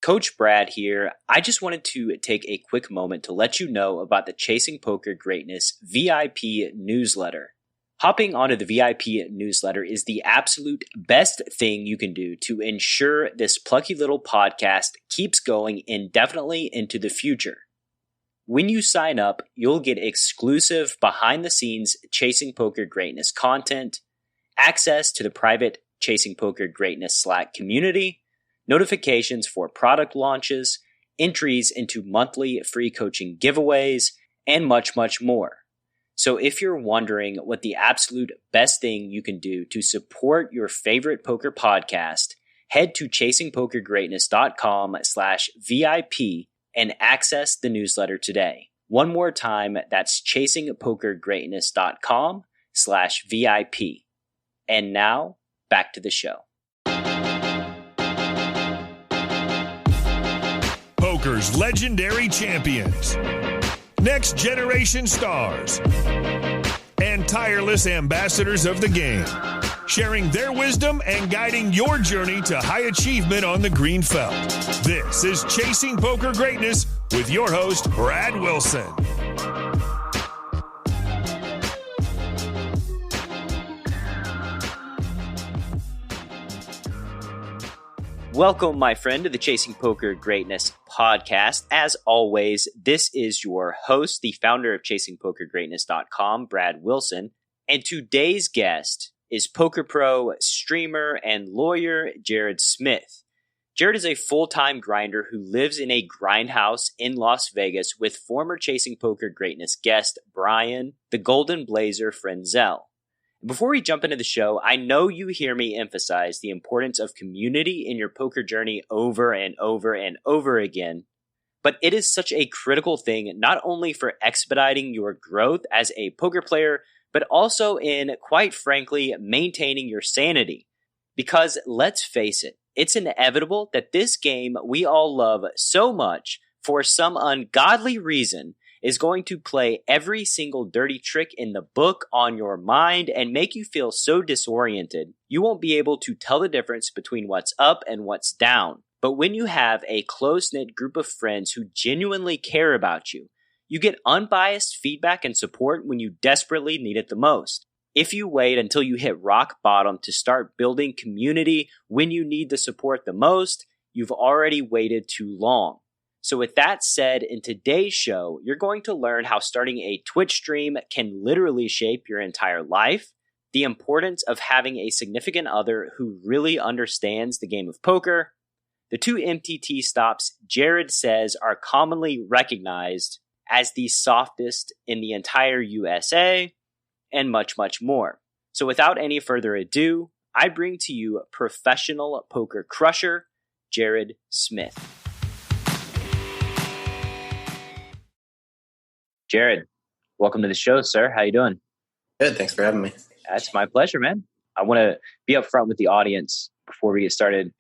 Coach Brad here. I just wanted to take a quick moment to let you know about the Chasing Poker Greatness VIP newsletter. Hopping onto the VIP newsletter is the absolute best thing you can do to ensure this plucky little podcast keeps going indefinitely into the future. When you sign up, you'll get exclusive behind-the-scenes Chasing Poker Greatness content, access to the private Chasing Poker Greatness Slack community, notifications for product launches, entries into monthly free coaching giveaways, and much, much more. So if you're wondering what the absolute best thing you can do to support your favorite poker podcast, head to chasingpokergreatness.com/VIP and access the newsletter today. One more time, that's chasingpokergreatness.com/VIP. And now, back to the show. Poker's legendary champions, next generation stars, and tireless ambassadors of the game, sharing their wisdom and guiding your journey to high achievement on the green felt. This is Chasing Poker Greatness with your host, Brad Wilson. Welcome, my friend, to the Chasing Poker Greatness podcast. As always, this is your host, the founder of chasingpokergreatness.com, Brad Wilson. And today's guest is poker pro, streamer, and lawyer Jerod Smith. Jerod is a full-time grinder who lives in a grindhouse in Las Vegas with former Chasing Poker Greatness guest Brian, the Golden Blazer Frenzel. Before we jump into the show, I know you hear me emphasize the importance of community in your poker journey over and over and over again, but it is such a critical thing not only for expediting your growth as a poker player, but also in, quite frankly, maintaining your sanity. Because let's face it, it's inevitable that this game we all love so much, for some ungodly reason, is going to play every single dirty trick in the book on your mind and make you feel so disoriented, you won't be able to tell the difference between what's up and what's down. But when you have a close-knit group of friends who genuinely care about you, you get unbiased feedback and support when you desperately need it the most. If you wait until you hit rock bottom to start building community when you need the support the most, you've already waited too long. So with that said, in today's show, you're going to learn how starting a Twitch stream can literally shape your entire life, the importance of having a significant other who really understands the game of poker, the 2 MTT stops Jerod says are commonly recognized as the softest in the entire USA, and much, much more. So without any further ado, I bring to you professional poker crusher, Jerod Smith. Jerod, welcome to the show, sir. How you doing? Good. Thanks for having me. That's my pleasure, man. I want to be upfront with the audience before we get started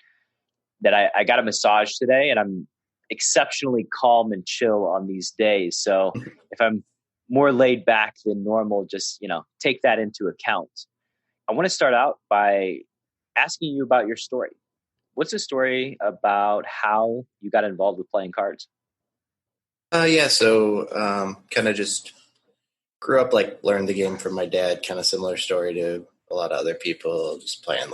that I got a massage today, and I'm exceptionally calm and chill on these days. So if I'm more laid back than normal, just, take that into account. I want to start out by asking you about your story. What's the story about how you got involved with playing cards? So kind of just grew up, learned the game from my dad, kind of similar story to a lot of other people, just playing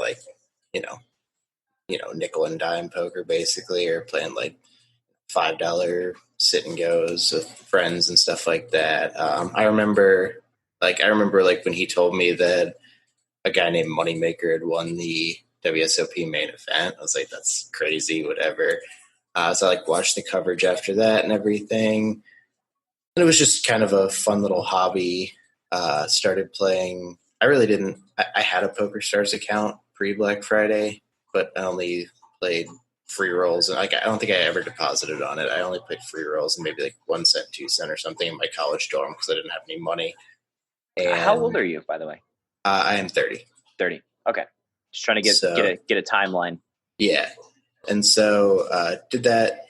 nickel and dime poker basically, or playing $5 sit and goes with friends and stuff like that. I remember when he told me that a guy named Moneymaker had won the WSOP main event. I was like, that's crazy, whatever. So I watched the coverage after that and everything. And it was just kind of a fun little hobby. Started playing. I had a PokerStars account pre-Black Friday, but I only played free rolls. And I don't think I ever deposited on it. I only played free rolls and maybe 1 cent, 2 cent or something in my college dorm because I didn't have any money. And how old are you, by the way? I am 30. 30. Okay. Just trying to get a timeline. Yeah. And so did that.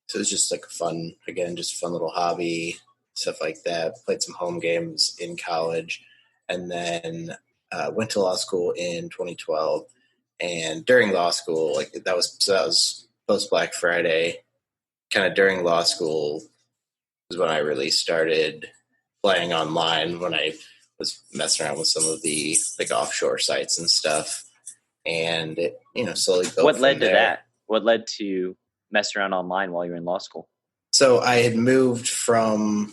So it was just a fun little hobby, stuff like that. Played some home games in college, and then went to law school in 2012. And during law school, that was post Black Friday, kind of during law school was when I really started playing online, when I was messing around with some of the like offshore sites and stuff. And it, slowly built What from led to there. that? What led to mess around online while you were in law school? So I had moved from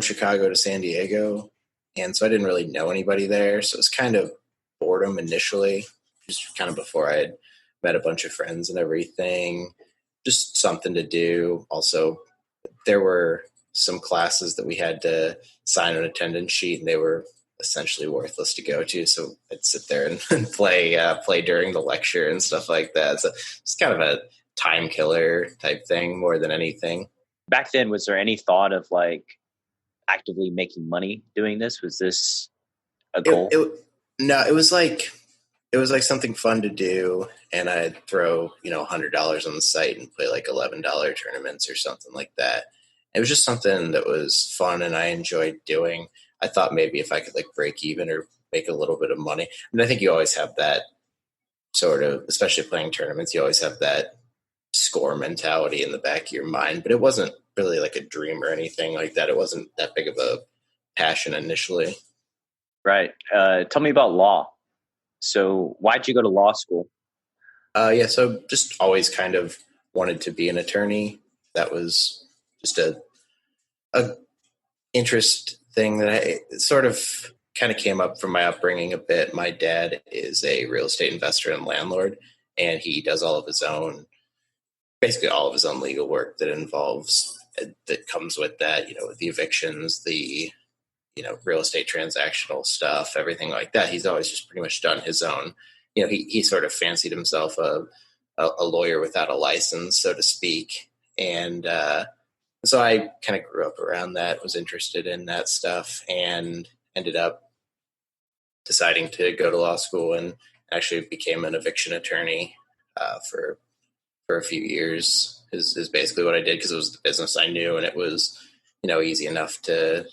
Chicago to San Diego, and so I didn't really know anybody there. So it was kind of boredom initially, just kind of before I had met a bunch of friends and everything, just something to do. Also, there were some classes that we had to sign an attendance sheet, and they were essentially worthless to go to. So I'd sit there and play during the lecture and stuff like that. So it's kind of a time killer type thing more than anything. Back then, was there any thought of like actively making money doing this? Was this a goal? No, it was like something fun to do, and I'd throw $100 on the site and play like $11 tournaments or something like that. It was just something that was fun and I enjoyed doing. I thought maybe if I could like break even or make a little bit of money. And I think you always have that sort of, especially playing tournaments, you always have that score mentality in the back of your mind, but it wasn't really like a dream or anything like that. It wasn't that big of a passion initially. Right. Tell me about law. So why'd you go to law school? So just always kind of wanted to be an attorney. That was just a interest thing that I sort of kind of came up from my upbringing a bit. My dad is a real estate investor and landlord, and he does basically all of his own legal work that comes with that, the evictions, the, real estate transactional stuff, everything like that. He's always just pretty much done his own. He sort of fancied himself a lawyer without a license, so to speak. And so I kind of grew up around that, was interested in that stuff, and ended up deciding to go to law school and actually became an eviction attorney for a few years is basically what I did, because it was the business I knew, and it was, easy enough to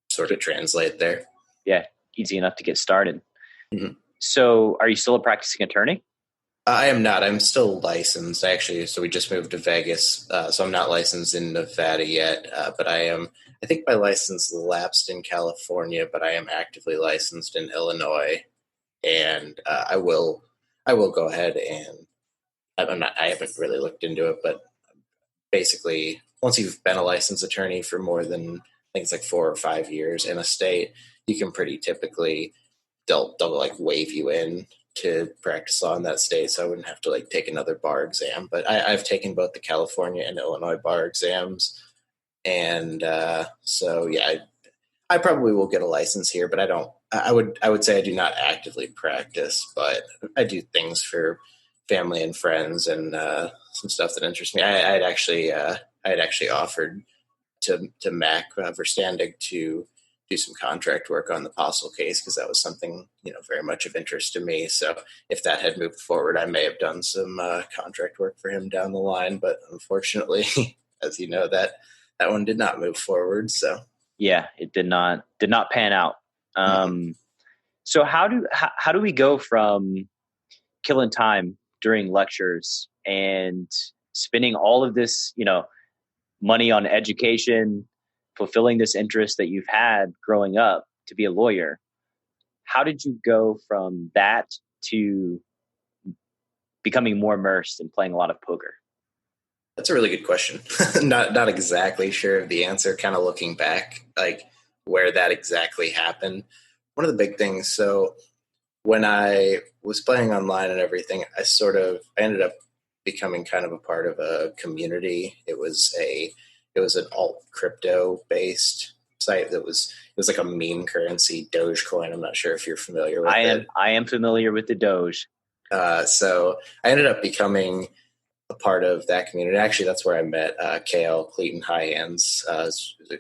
sort of translate there. Yeah, easy enough to get started. Mm-hmm. So are you still a practicing attorney? I am not. I'm still licensed, actually. So we just moved to Vegas. So I'm not licensed in Nevada yet, but I am. I think my license lapsed in California, but I am actively licensed in Illinois, and I will go ahead and I haven't really looked into it, but basically, once you've been a licensed attorney for more than, I think it's like 4 or 5 years in a state, you can pretty typically, they'll like waive you in to practice law in that state. So I wouldn't have to like take another bar exam, but I've taken both the California and Illinois bar exams. And so, yeah, I probably will get a license here, but I would say I do not actively practice, but I do things for family and friends and some stuff that interests me. I had actually offered to Mac Verstandig to do some contract work on the Postle case, because that was something, very much of interest to me. So if that had moved forward, I may have done some contract work for him down the line. But unfortunately, as you know, that one did not move forward. So yeah, it did not pan out. So how do we go from killing time during lectures and spending all of this, money on education, fulfilling this interest that you've had growing up to be a lawyer? How did you go from that to becoming more immersed and playing a lot of poker? That's a really good question. Not exactly sure of the answer, kind of looking back, like where that exactly happened. One of the big things, so when I was playing online and everything, I ended up becoming kind of a part of a community. It was an alt crypto based site it was like a meme currency, Dogecoin. I'm not sure if you're familiar with it. I am familiar with the Doge. So I ended up becoming a part of that community. Actually, that's where I met KL Clayton High-Hands,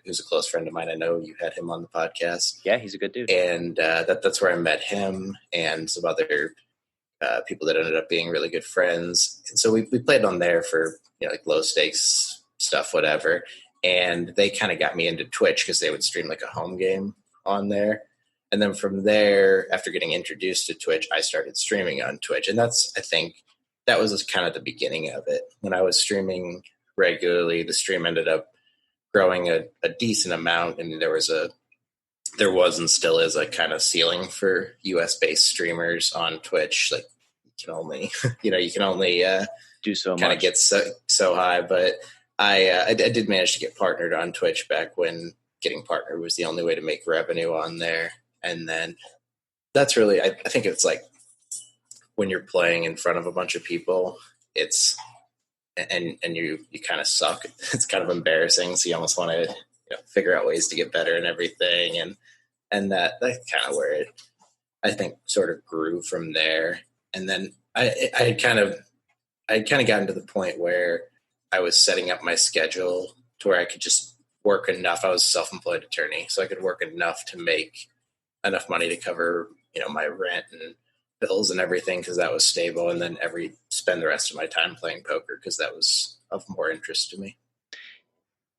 who's a close friend of mine. I know you had him on the podcast. Yeah, he's a good dude. And that's where I met him and some other people that ended up being really good friends. And so we played on there for like low stakes stuff, whatever. And they kind of got me into Twitch because they would stream like a home game on there. And then from there, after getting introduced to Twitch, I started streaming on Twitch. And that's, I think, that was kind of the beginning of it. When I was streaming regularly, the stream ended up growing a decent amount, and there was and still is a kind of ceiling for US based streamers on Twitch. Like, you can only do so kind much. of get so high. But I did manage to get partnered on Twitch back when getting partnered was the only way to make revenue on there. And then that's really, I think it's like when you're playing in front of a bunch of people, and you kind of suck. It's kind of embarrassing. So you almost want to figure out ways to get better and everything. And that's kind of where it, I think, sort of grew from there. And then I had kind of gotten to the point where I was setting up my schedule to where I could just work enough. I was a self-employed attorney, so I could work enough to make enough money to cover, my rent and bills and everything, because that was stable, and then spend the rest of my time playing poker because that was of more interest to me.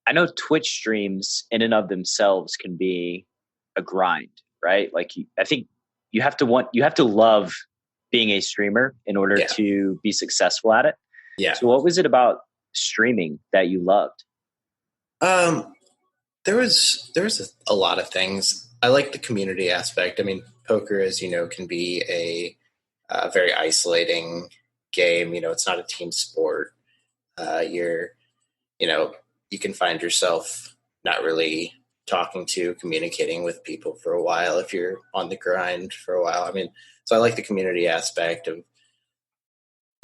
I know Twitch streams in and of themselves can be a grind, right? Like I think you have to love being a streamer in order to be successful at it. Yeah. So what was it about streaming that you loved? There was a lot of things. I like the community aspect. I mean, poker, as you know, can be a very isolating game. It's not a team sport. You can find yourself not really communicating with people for a while if you're on the grind for a while. I mean, so I like the community aspect of,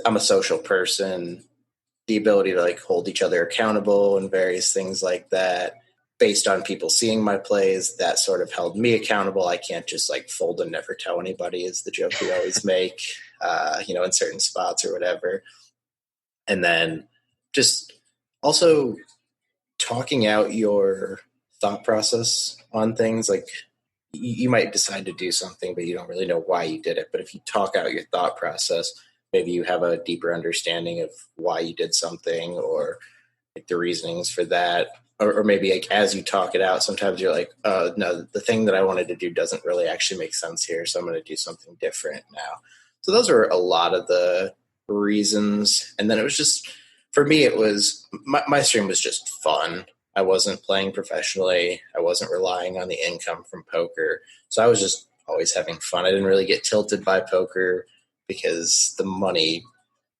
I'm a social person, the ability to like hold each other accountable and various things like that based on people seeing my plays. That sort of held me accountable. I can't just like fold and never tell anybody is the joke we always make, in certain spots or whatever. And then just also talking out your thought process on things. Like you might decide to do something, but you don't really know why you did it. But if you talk out your thought process, maybe you have a deeper understanding of why you did something, or like the reasonings for that. Or maybe like as you talk it out, sometimes you're like, no, the thing that I wanted to do doesn't really actually make sense here, so I'm going to do something different now. So those are a lot of the reasons. And then it was just, for me, it was, my stream was just fun. I wasn't playing professionally. I wasn't relying on the income from poker. So I was just always having fun. I didn't really get tilted by poker because the money,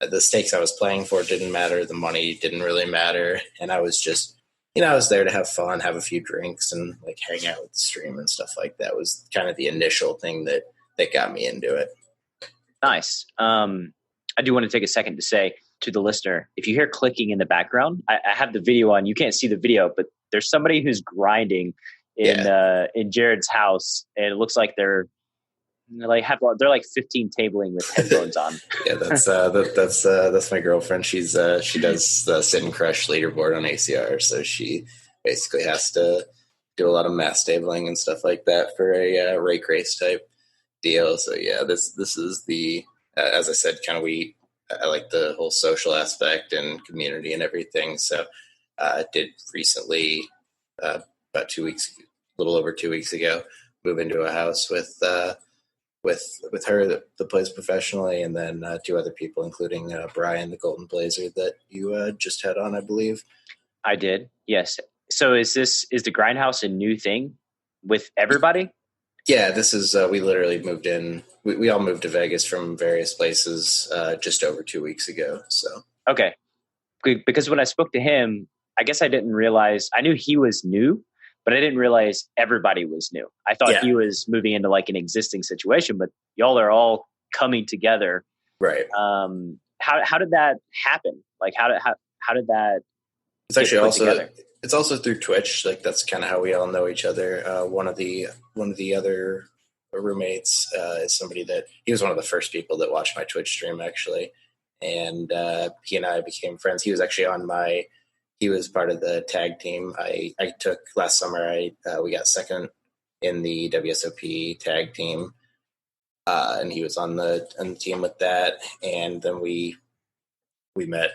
the stakes I was playing for didn't matter. The money didn't really matter. And I was just, I was there to have fun, have a few drinks, and like hang out with the stream and stuff like that was kind of the initial thing that got me into it. Nice. I do want to take a second to say to the listener, if you hear clicking in the background, I have the video on. You can't see the video, but there's somebody who's grinding in Jerrod's house, and it looks like they're like 15 tabling with headphones on. Yeah, that's my girlfriend. She does the sit and crush leaderboard on ACR, so she basically has to do a lot of mass tabling and stuff like that for a rake race type deal. So yeah, this is the as I said, kind of I like the whole social aspect and community and everything. So I did recently, about 2 weeks, a little over 2 weeks ago, move into a house with her that plays professionally, and then two other people, including Brian, the Golden Blazer, that you just had on, I believe. I did, yes. So is the grindhouse a new thing with everybody? Yeah, this is we literally moved in. We all moved to Vegas from various places just over 2 weeks ago. So okay, because when I spoke to him, I guess I didn't realize. I knew he was new, but I didn't realize everybody was new. I thought he was moving into like an existing situation, but y'all are all coming together, right? How did that happen? Like how did that? It's actually also through Twitch. Like that's kind of how we all know each other. One of the other roommates is somebody that he was one of the first people that watched my Twitch stream actually, and he and I became friends. He was actually he was part of the tag team I took last summer. We got second in the WSOP tag team, and he was on the team with that. And then we met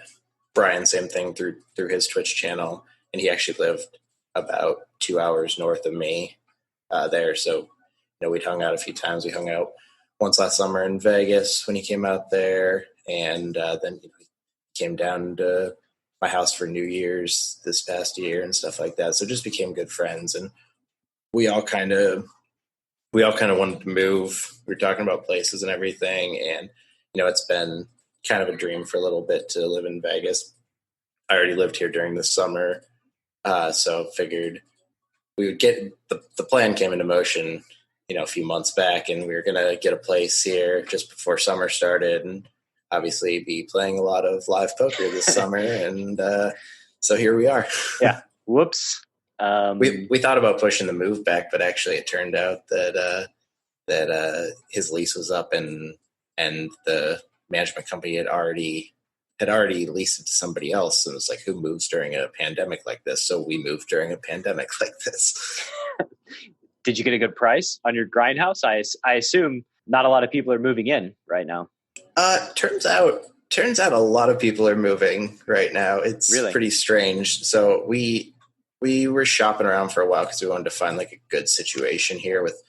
Brian, same thing through his Twitch channel, and he actually lived about 2 hours north of me there. So we'd hung out a few times. We hung out once last summer in Vegas when he came out there, and then he came down to my house for New Year's this past year and stuff like that. So just became good friends, and we all kind of wanted to move. We were talking about places and everything, and it's been kind of a dream for a little bit to live in Vegas. I already lived here during the summer, so figured we would get the plan came into motion, a few months back, and we were going to get a place here just before summer started, and obviously be playing a lot of live poker this summer. And so here we are. Yeah. Whoops. We thought about pushing the move back, but actually it turned out that his lease was up, and the management company had already leased it to somebody else. And it's like, who moves during a pandemic like this? So we moved during a pandemic like this. Did you get a good price on your grindhouse? I assume not a lot of people are moving in right now. Turns out a lot of people are moving right now. It's really pretty strange. So we were shopping around for a while because we wanted to find like a good situation here with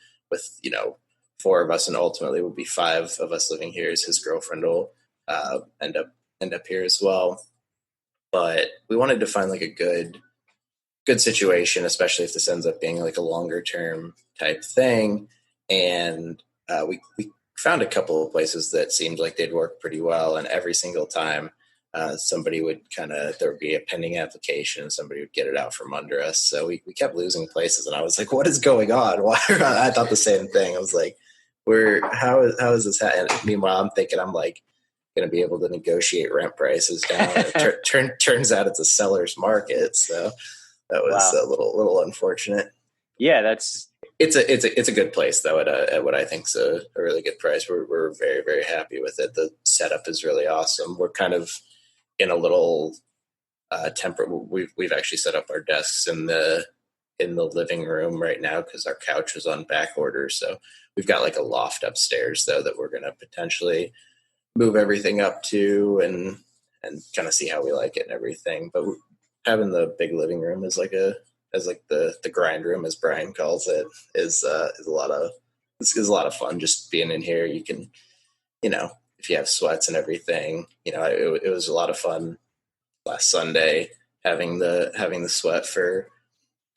4 of us, and ultimately will be 5 of us living here, as his girlfriend will end up here as well. But we wanted to find like a good situation, especially if this ends up being like a longer term type thing. And we found a couple of places that seemed like they'd work pretty well, and every single time somebody would there would be a pending application, and somebody would get it out from under us. So we kept losing places, and I was like, what is going on? Why? I thought the same thing. I was like, how is this happening? Meanwhile, I'm thinking I'm like going to be able to negotiate rent prices down. Turns out it's a seller's market. So that was a little unfortunate. Yeah, it's a good place though at what I think is a really good price. We're very, very happy with it. The setup is really awesome. We're kind of in a little we've actually set up our desks in the living room right now because our couch was on back order. So we've got like a loft upstairs though that we're going to potentially move everything up to and kind of see how we like it and everything. But having the big living room is like the grind room, as Brian calls it, is a lot of fun. Just being in here, you can, if you have sweats and everything, it was a lot of fun last Sunday having the sweat for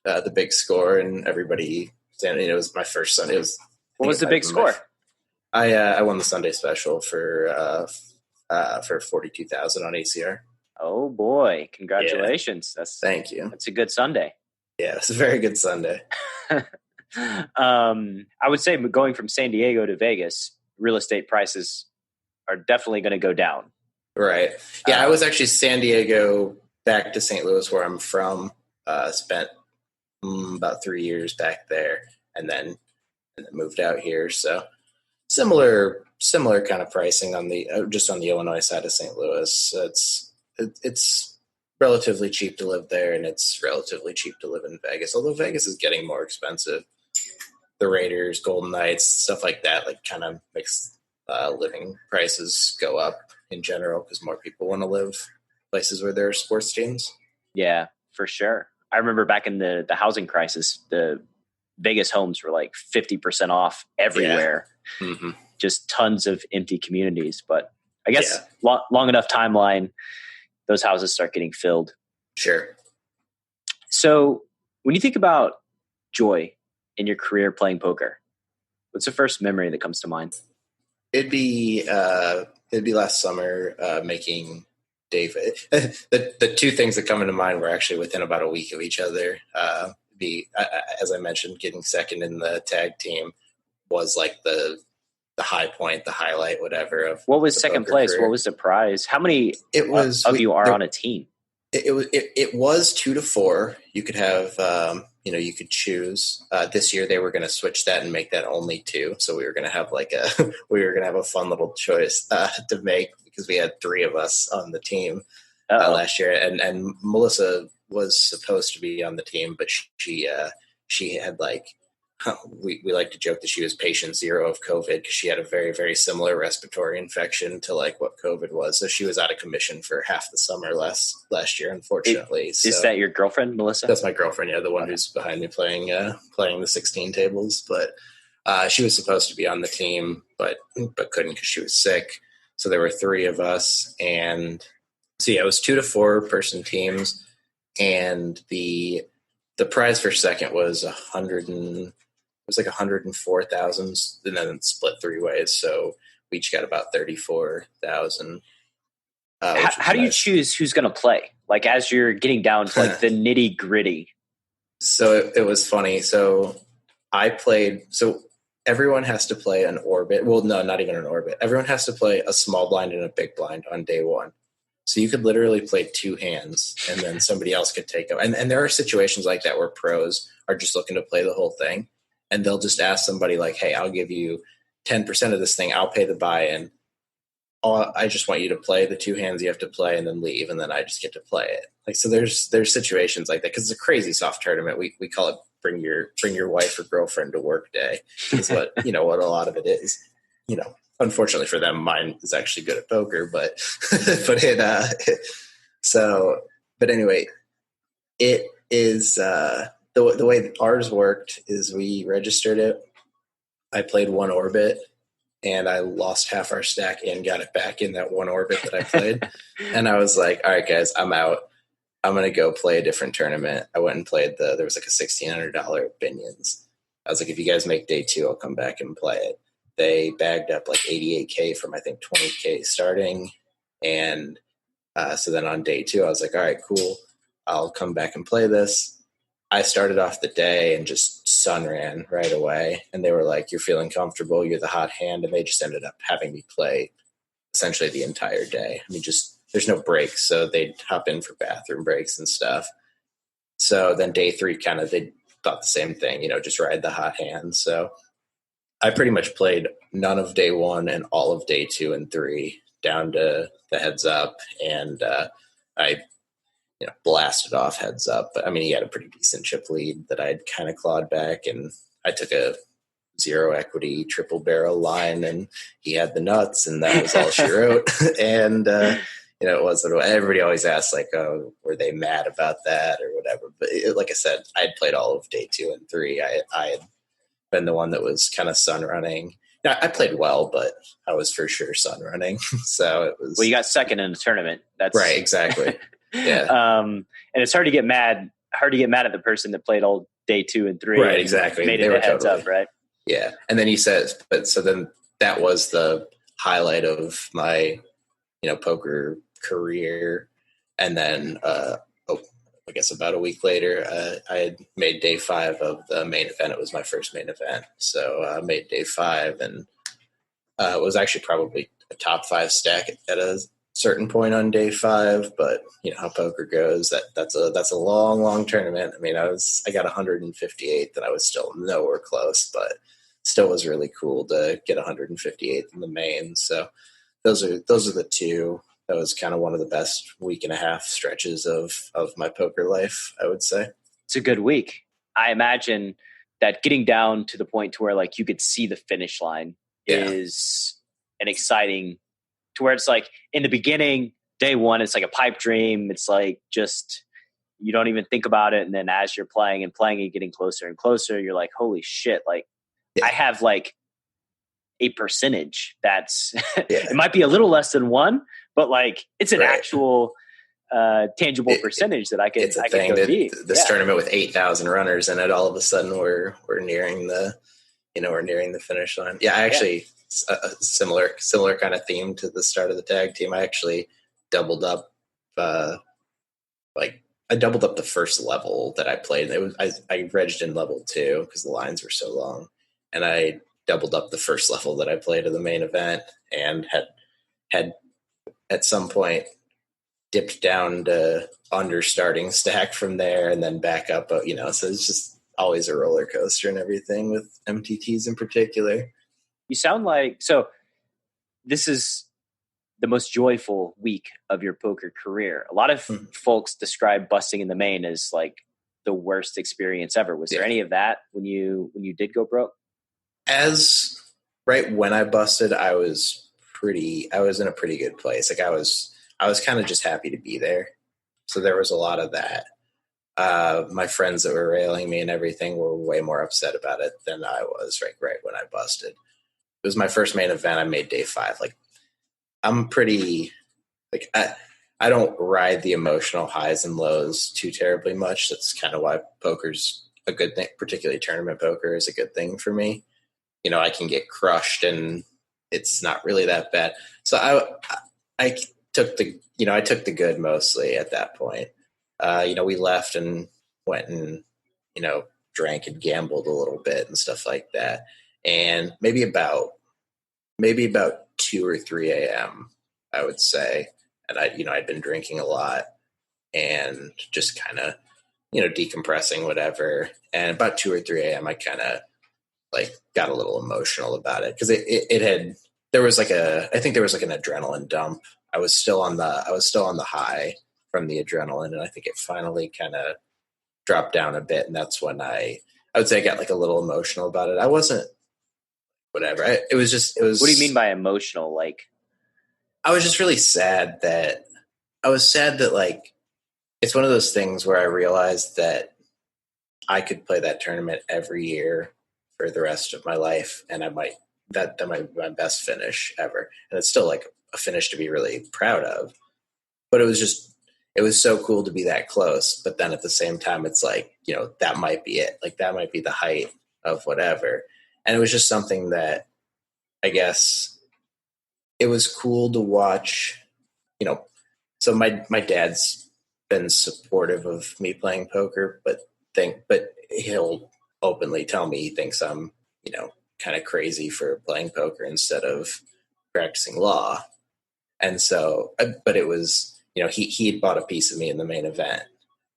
the big score, and everybody standing. It was my first Sunday. What was the big score? I won the Sunday special for 42,000 on ACR. Oh boy! Congratulations! Yeah. Thank you. That's a good Sunday. Yeah, it's a very good Sunday. I would say going from San Diego to Vegas, real estate prices are definitely going to go down. Right. Yeah, I was actually San Diego back to St. Louis, where I'm from. Spent about 3 years back there, and then moved out here. So similar kind of pricing on the just on the Illinois side of St. Louis. It's relatively cheap to live there, and it's relatively cheap to live in Vegas, although Vegas is getting more expensive. The Raiders, Golden Knights, stuff like that, like kind of makes living prices go up in general because more people want to live places where there are sports teams. Yeah, for sure. I remember back in the housing crisis, the Vegas homes were like 50% off everywhere. Yeah. Mm-hmm. Just tons of empty communities. But I guess long enough timeline, those houses start getting filled. Sure. So when you think about joy in your career playing poker, what's the first memory that comes to mind? It'd be last summer making David. The 2 things that come into mind were actually within about a week of each other. As I mentioned, getting second in the tag team was like the high point, the highlight, whatever. Of what was second place? Career. What was the prize? How many of you are on a team? It was 2 to 4. You could have, you could choose. This year they were going to switch that and make that only 2. So we were going to have a fun little choice to make because we had 3 of us on the team last year, and Melissa was supposed to be on the team, but she had like. We like to joke that she was patient 0 of COVID because she had a very, very similar respiratory infection to like what COVID was. So she was out of commission for half the summer last year, unfortunately. Is that your girlfriend, Melissa? That's my girlfriend. Yeah. The one who's behind me playing the 16 tables. But She was supposed to be on the team, but couldn't because she was sick. So there were 3 of us, and so yeah, it was 2 to 4 person teams, and the prize for second was 104,000, and then split 3 ways. So we each got about 34,000. How do you choose who's going to play? Like as you're getting down to like the nitty gritty. So it was funny. So I played. So everyone has to play an orbit. Well, no, not even an orbit. Everyone has to play a small blind and a big blind on day 1. So you could literally play 2 hands, and then somebody else could take them. And there are situations like that where pros are just looking to play the whole thing, and they'll just ask somebody like, "Hey, I'll give you 10% of this thing. I'll pay the buy-in. I just want you to play the 2 hands you have to play, and then leave, and then I just get to play it." Like, so there's situations like that because it's a crazy soft tournament. We call it bring your wife or girlfriend to work day. Is what what a lot of it is. Unfortunately for them, mine is actually good at poker, but but anyway, it is the way ours worked is we registered it. I played 1 orbit, and I lost half our stack and got it back in that 1 orbit that I played. And I was like, all right, guys, I'm out. I'm going to go play a different tournament. I went and played there was like a $1,600 Binions. I was like, if you guys make day 2, I'll come back and play it. They bagged up like 88K from I think 20K starting. And so then on day 2, I was like, all right, cool. I'll come back and play this. I started off the day and just sun ran right away. And they were like, you're feeling comfortable. You're the hot hand. And they just ended up having me play essentially the entire day. I mean, just there's no breaks. So they'd hop in for bathroom breaks and stuff. So then day 3, they thought the same thing, just ride the hot hand. So I pretty much played none of day 1 and all of day 2 and 3 down to the heads up. And I blasted off heads up. But I mean, he had a pretty decent chip lead that I'd kind of clawed back, and I took a 0 equity triple barrel line, and he had the nuts, and that was all she wrote. And it was everybody always asks like, oh, were they mad about that or whatever? But like I said, I'd played all of day 2 and 3. I had been the one that was kind of sun running. Now, I played well, but I was for sure sun running. So it was. Well, you got second in the tournament. That's right. Exactly. Yeah. And it's hard to get mad at the person that played all day 2 and 3. Right. Exactly. Made it a heads up, right? Yeah. And then he says, but so then that was the highlight of my, poker career. And then, I guess about a week later, I had made day 5 of the main event. It was my first main event. So I made day 5, and it was actually probably a top 5 stack at a certain point on day 5. But how poker goes, that's a long tournament. I mean, I got 158th, and I was still nowhere close, but still was really cool to get 158th in the main. So those are the 2. That was kind of one of the best week and a half stretches of my poker life, I would say. It's a good week. I imagine that getting down to the point to where like you could see the finish line is an exciting, to where it's like in the beginning, day 1, it's like a pipe dream. It's like just, you don't even think about it. And then as you're playing and getting closer and closer, you're like, holy shit. Like I have like a percentage that's, it might be a little less than 1, but like it's an actual tangible percentage that I can. It's a thing that this tournament with 8,000 runners in it, all of a sudden we're nearing the finish line. Yeah, I actually a similar kind of theme to the start of the tag team. I actually doubled up, I doubled up the first level that I played. I regged in level 2 because the lines were so long, and I doubled up the first level that I played of the main event, and had at some point dipped down to under starting stack from there and then back up. But, so it's just always a roller coaster and everything with MTTs in particular. You sound like, so this is the most joyful week of your poker career. A lot of folks describe busting in the main as like the worst experience ever. Was there any of that when you did go broke? As right when I busted, I was in a pretty good place. Like I was kind of just happy to be there. So there was a lot of that. my friends that were railing me and everything were way more upset about it than I was right when I busted. It was my first main event. I made day 5. Like, I'm pretty, like, I don't ride the emotional highs and lows too terribly much. That's kind of why poker's a good thing, particularly tournament poker is a good thing for me. I can get crushed and it's not really that bad. So I took I took the good mostly at that point. We left and went and, drank and gambled a little bit and stuff like that. And maybe about 2 or 3 a.m., I would say. And I'd been drinking a lot and just kind of, decompressing, whatever. And about 2 or 3 a.m., I kind of like got a little emotional about it because there was like an adrenaline dump. I was still on the high from the adrenaline, and I think it finally kind of dropped down a bit. And that's when I would say I got like a little emotional about it. I wasn't whatever. It was. What do you mean by emotional? Like, I was just really sad that like, it's one of those things where I realized that I could play that tournament every year for the rest of my life. And that might be my best finish ever. And it's still like a finish to be really proud of, but it was so cool to be that close. But then at the same time, it's like, that might be it. Like, that might be the height of whatever. And it was just something that I guess it was cool to watch, so my dad's been supportive of me playing poker, but he'll openly tell me he thinks I'm, kind of crazy for playing poker instead of practicing law. And so, but it was, he had bought a piece of me in the main event,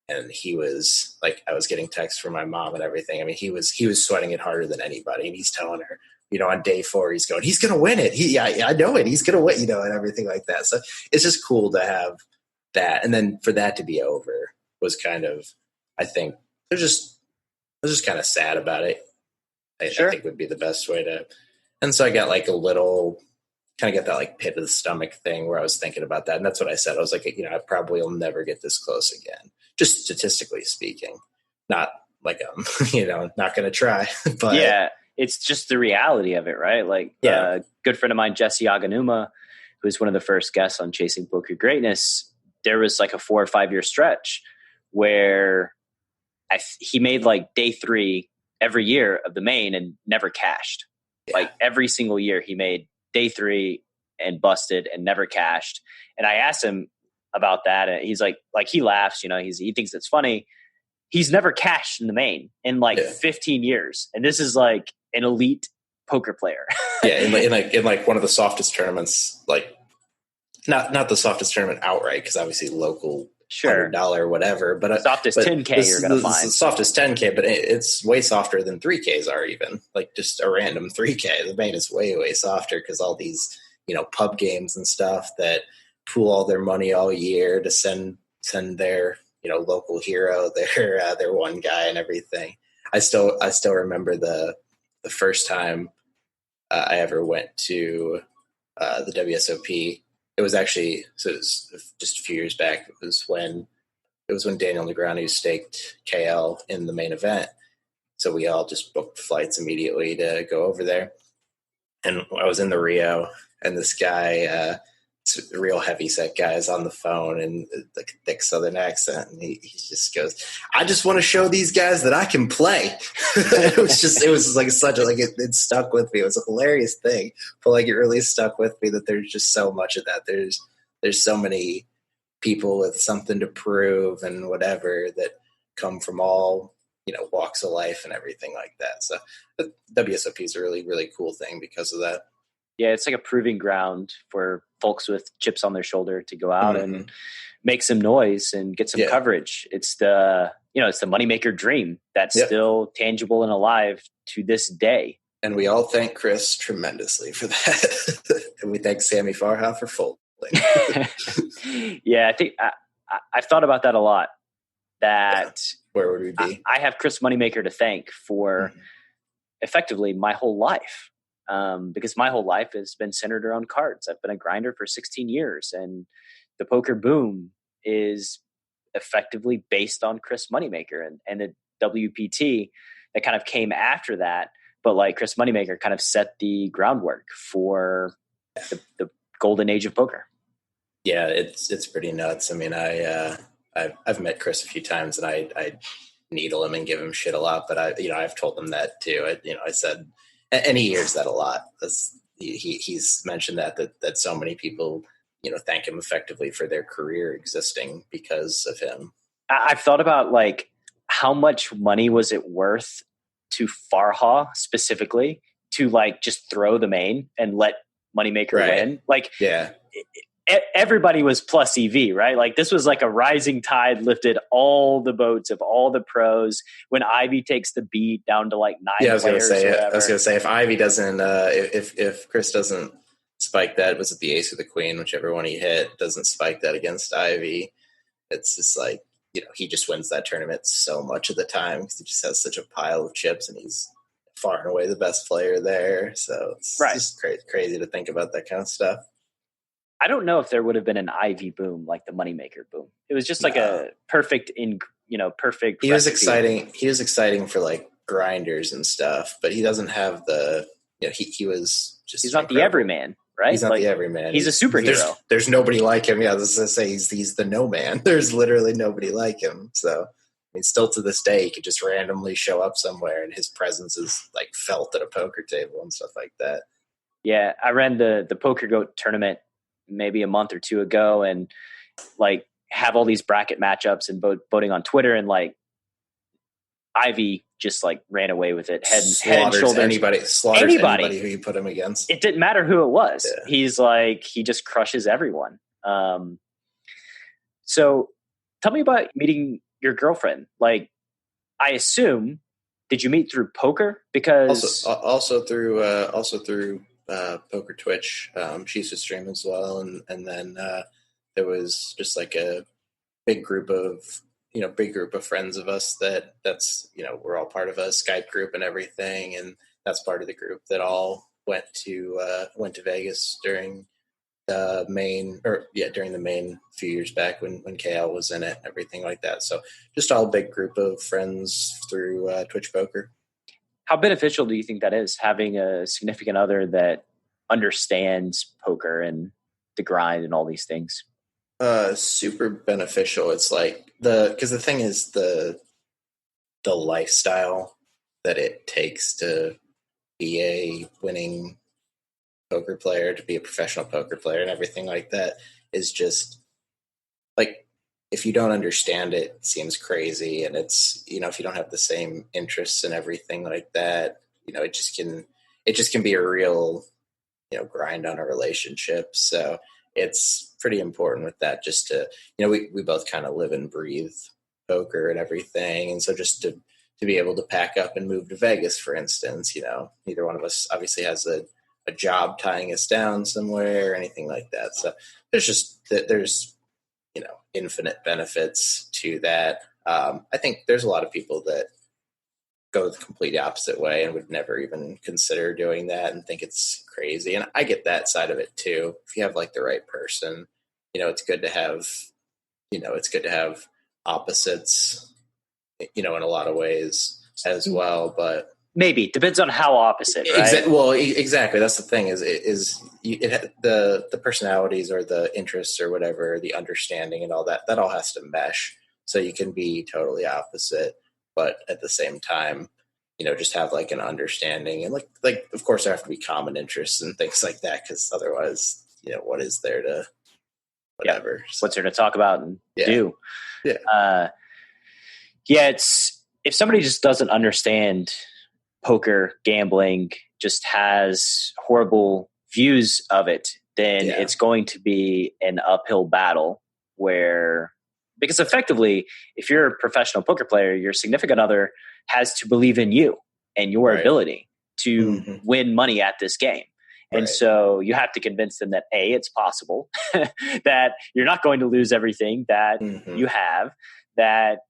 and he was like, I was getting texts from my mom and everything. I mean, he was sweating it harder than anybody, and he's telling her, on day 4, he's going, he's going to win it. I know it. He's going to win, and everything like that. So it's just cool to have that. And then for that to be over was kind of, I think I was just kind of sad about it. I think would be the best way to. And so I got like a little, kind of get that like pit of the stomach thing where I was thinking about that. And that's what I said. I was like, I probably will never get this close again, just statistically speaking, not like, not going to try, but yeah, it's just the reality of it, right? Like, a good friend of mine, Jesse Aganuma, who's one of the first guests on Chasing Poker Greatness, there was like a 4 or 5 year stretch where he made like day 3 every year of the main and never cashed. Yeah. Like every single year he made day 3 and busted and never cashed. And I asked him about that, and he's like he laughs, he thinks it's funny. He's never cashed in the main in 15 years. And this is like an elite poker player. Yeah. In like one of the softest tournaments, like not the softest tournament outright, because obviously local $100 whatever, but softest 10K you're gonna find. The softest 10K, but it's way softer than 3Ks are, even like just a random 3K. The main is way softer because all these pub games and stuff that pool all their money all year to send their local hero, their one guy and everything. I still remember the first time I ever went to the WSOP. It was just a few years back. It was when Daniel Negreanu staked KL in the main event. So we all just booked flights immediately to go over there. And I was in the Rio, and this guy, a real heavyset guy, is on the phone and like a thick Southern accent, and he just goes, "I just want to show these guys that I can play." it was like such a, like it stuck with me. It was a hilarious thing, but like it really stuck with me that there's just so much of that. There's so many people with something to prove and whatever that come from all walks of life and everything like that. So the WSOP is a really, really cool thing because of that. Yeah, it's like a proving ground for folks with chips on their shoulder to go out and make some noise and get some coverage. It's the moneymaker dream that's still tangible and alive to this day. And we all thank Chris tremendously for that. And we thank Sammy Farha for folding. Yeah, I think I've thought about that a lot. Where would we be? I have Chris Moneymaker to thank for effectively my whole life. Because my whole life has been centered around cards. I've been a grinder for 16 years, and the poker boom is effectively based on Chris Moneymaker and the WPT that kind of came after that. But like Chris Moneymaker kind of set the groundwork for the golden age of poker. Yeah, it's pretty nuts. I mean, I've met Chris a few times, and I needle him and give him shit a lot, but I've told him that too. I said, and he hears that a lot. He's mentioned that so many people, thank him effectively for their career existing because of him. I've thought about like how much money was it worth to Farha specifically to like just throw the main and let Moneymaker win. Like, yeah. Everybody was plus EV, right? Like this was like a rising tide lifted all the boats of all the pros when Ivy takes the beat down to like 9 players. I was gonna say if Ivy doesn't, if Chris doesn't spike that, was it the ace or the queen, whichever one he hit, doesn't spike that against Ivy, it's just like, he just wins that tournament so much of the time because he just has such a pile of chips and he's far and away the best player there. So it's just crazy to think about that kind of stuff. I don't know if there would have been an Ivy boom like the Moneymaker boom. It was just like a perfect. He was exciting. He was exciting for like grinders and stuff, but he doesn't have the. He was just. He's not the everyman, right? He's not the everyman. He's a superhero. There's nobody like him. Yeah, I was gonna say he's the no man. There's literally nobody like him. So I mean, still to this day, he could just randomly show up somewhere, and his presence is like felt at a poker table and stuff like that. Yeah, I ran the Poker Goat tournament maybe a month or two ago and like have all these bracket matchups and voting on Twitter, and like Ivy just like ran away with it head and shoulders. Anybody who you put him against. It didn't matter who it was. Yeah. He's like, he just crushes everyone. So tell me about meeting your girlfriend. Like, I assume, did you meet through poker? Because also through Poker Twitch. She used to stream as well, and then there was just like a big group of friends of us that's we're all part of a Skype group and everything, and that's part of the group that all went to Vegas during the main few years back when KL was in it, everything like that. So just all a big group of friends through Twitch Poker. How beneficial do you think that is, having a significant other that understands poker and the grind and all these things? Super beneficial. It's like because the thing is the lifestyle that it takes to be a winning poker player, to be a professional poker player and everything like that is just like, if you don't understand it, it seems crazy. And it's, if you don't have the same interests and everything like that, it just can be a real, grind on a relationship. So it's pretty important with that, just to, we both kind of live and breathe poker and everything. And so just to be able to pack up and move to Vegas, for instance, neither one of us obviously has a job tying us down somewhere or anything like that. So there's infinite benefits to that. I think there's a lot of people that go the complete opposite way and would never even consider doing that and think it's crazy. And I get that side of it too. If you have like the right person, it's good to have opposites, in a lot of ways as well, but maybe depends on how opposite, right? Well, exactly. That's the thing the personalities or the interests or whatever, the understanding and all that all has to mesh. So you can be totally opposite, but at the same time, just have like an understanding and like, of course there have to be common interests and things like that. Cause otherwise, what is there to whatever, what's there to talk about and do? Yeah. It's, if somebody just doesn't understand poker, gambling, just has horrible views of it, then it's going to be an uphill battle because effectively, if you're a professional poker player, your significant other has to believe in you and your ability to win money at this game. And so you have to convince them that A, it's possible, that you're not going to lose everything that you have, that,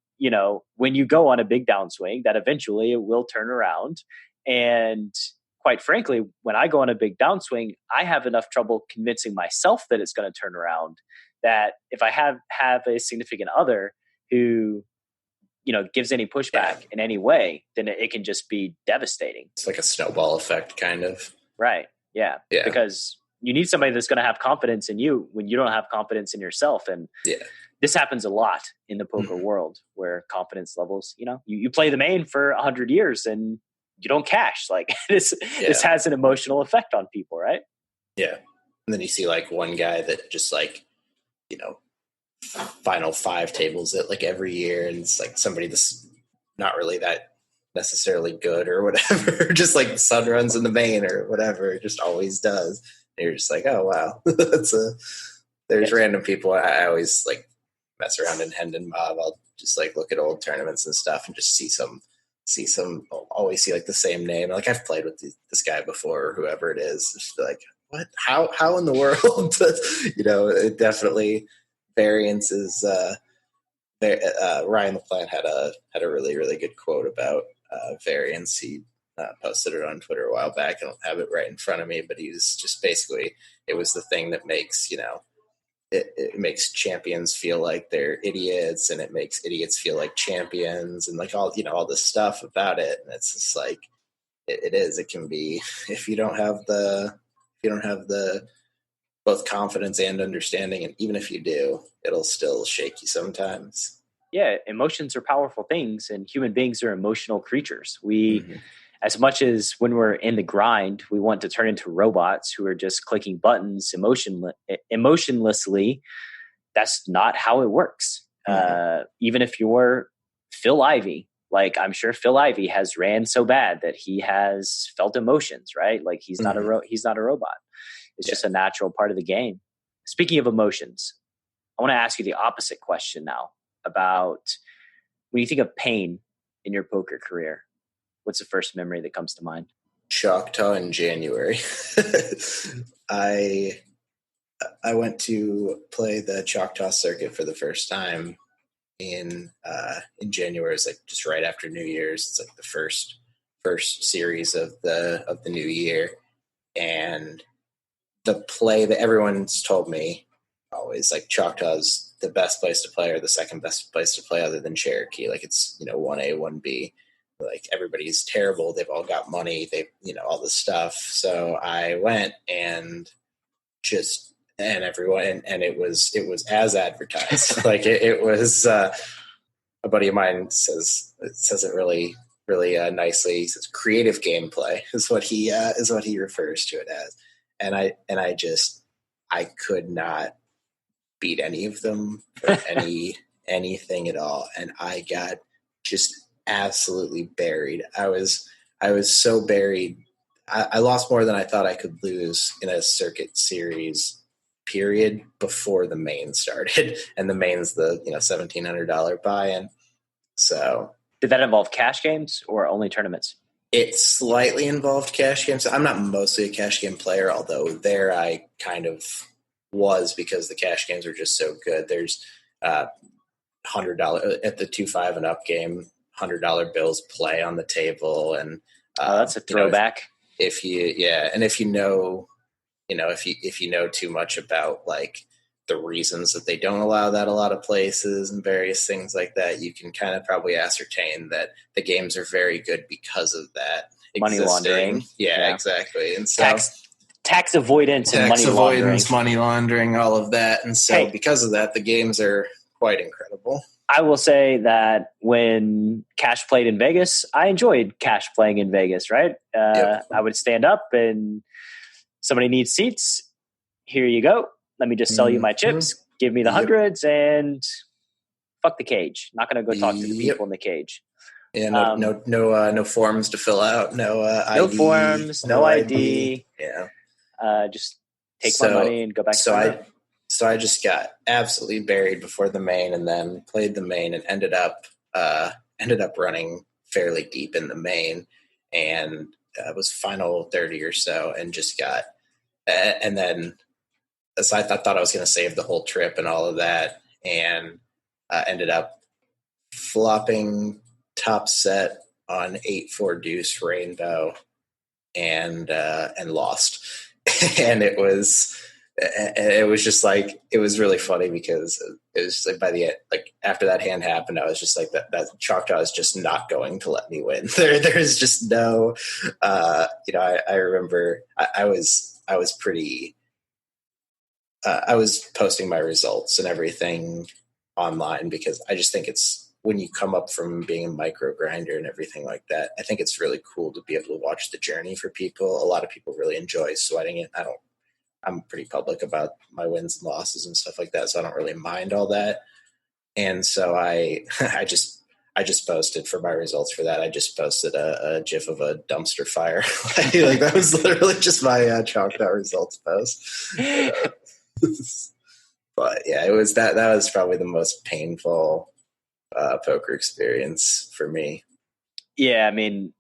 when you go on a big downswing, that eventually it will turn around. And quite frankly, when I go on a big downswing, I have enough trouble convincing myself that it's going to turn around, that if I have a significant other who, gives any pushback in any way, then it can just be devastating. It's like a snowball effect, kind of. Right. Yeah. Because you need somebody that's going to have confidence in you when you don't have confidence in yourself. And this happens a lot in the poker world, where confidence levels, you play the main for 100 years and you don't cash. Like this has an emotional effect on people, right? Yeah. And then you see like one guy that just like, final 5 tables it like every year, and it's like somebody that's not really that necessarily good or whatever, just like the sun runs in the main or whatever, it just always does. And you're just like, oh wow. There's random people. I always like mess around in Hendon Mob. I'll just like look at old tournaments and stuff and just see some always see like the same name. Like I've played with this guy before or whoever it is. Just like, what, how in the world? It definitely variance is Ryan LaPlante had a really, really good quote about variance. He posted it on Twitter a while back. I don't have it right in front of me, but he was just basically, it was the thing that makes, it makes champions feel like they're idiots, and it makes idiots feel like champions, and like all this stuff about it. And it's just like, it can be, if you don't have the both confidence and understanding, and even if you do, it'll still shake you sometimes. Yeah, emotions are powerful things, and human beings are emotional creatures. We, as much as when we're in the grind, we want to turn into robots who are just clicking buttons emotionlessly. That's not how it works. Even if you're Phil Ivey, like I'm sure Phil Ivey has ran so bad that he has felt emotions, right? Like he's not he's not a robot. It's just a natural part of the game. Speaking of emotions, I want to ask you the opposite question now about when you think of pain in your poker career, what's the first memory that comes to mind? Choctaw in January. I went to play the Choctaw circuit for the first time in January. It's like just right after New Year's. It's like the first series of the new year, and the play that everyone's told me always, like, Choctaw's the best place to play or the second best place to play other than Cherokee. Like it's 1A, 1B. Like everybody's terrible. They've all got money. They all this stuff. So I went and everyone and it was as advertised. Like it was. A buddy of mine says it really nicely. He says creative gameplay is what he refers to it as. And I could not beat any of them for anything at all. And I got just absolutely buried. I was so buried. I lost more than I thought I could lose in a circuit series period before the main started. And the main's the $1,700 buy-in. So did that involve cash games or only tournaments? It slightly involved cash games. I'm not mostly a cash game player, although there I kind of was because the cash games are just so good. There's $100 at the 2-5 and up game, $100 bills play on the table, and that's a throwback. If you know too much about like the reasons that they don't allow that a lot of places and various things like that, you can kind of probably ascertain that the games are very good because of that. Money laundering. Yeah, exactly. And so tax avoidance and tax money avoidance, laundering. money laundering, all of that. And so because of that, the games are quite incredible. I will say that when cash played in Vegas, I enjoyed cash playing in Vegas, right? I would stand up and somebody needs seats. Here you go. Let me just sell you my chips. Give me the hundreds and fuck the cage. Not going to go talk to the people in the cage. Yeah, no forms to fill out. No ID. No forms. No ID. Yeah. Just take my money and go back to the So I just got absolutely buried before the main, and then played the main and ended up running fairly deep in the main, and was final 30 or so, and just got and then. So I thought I was going to save the whole trip and all of that, and ended up flopping top set on 8-4 deuce rainbow, and lost. And it was And it was just like, it was really funny because it was just like by the end, like after that hand happened, I was just like, that Choctaw is just not going to let me win. There's just no, I remember I was pretty, I was posting my results and everything online because I just think it's, when you come up from being a micro grinder and everything like that, I think it's really cool to be able to watch the journey for people. A lot of people really enjoy sweating it. I'm pretty public about my wins and losses and stuff like that, so I don't really mind all that. And so I just posted for my results for that. I just posted a GIF of a dumpster fire. Like that was literally just my Choctaw results post. But yeah, it was that was probably the most painful poker experience for me. Yeah, I mean,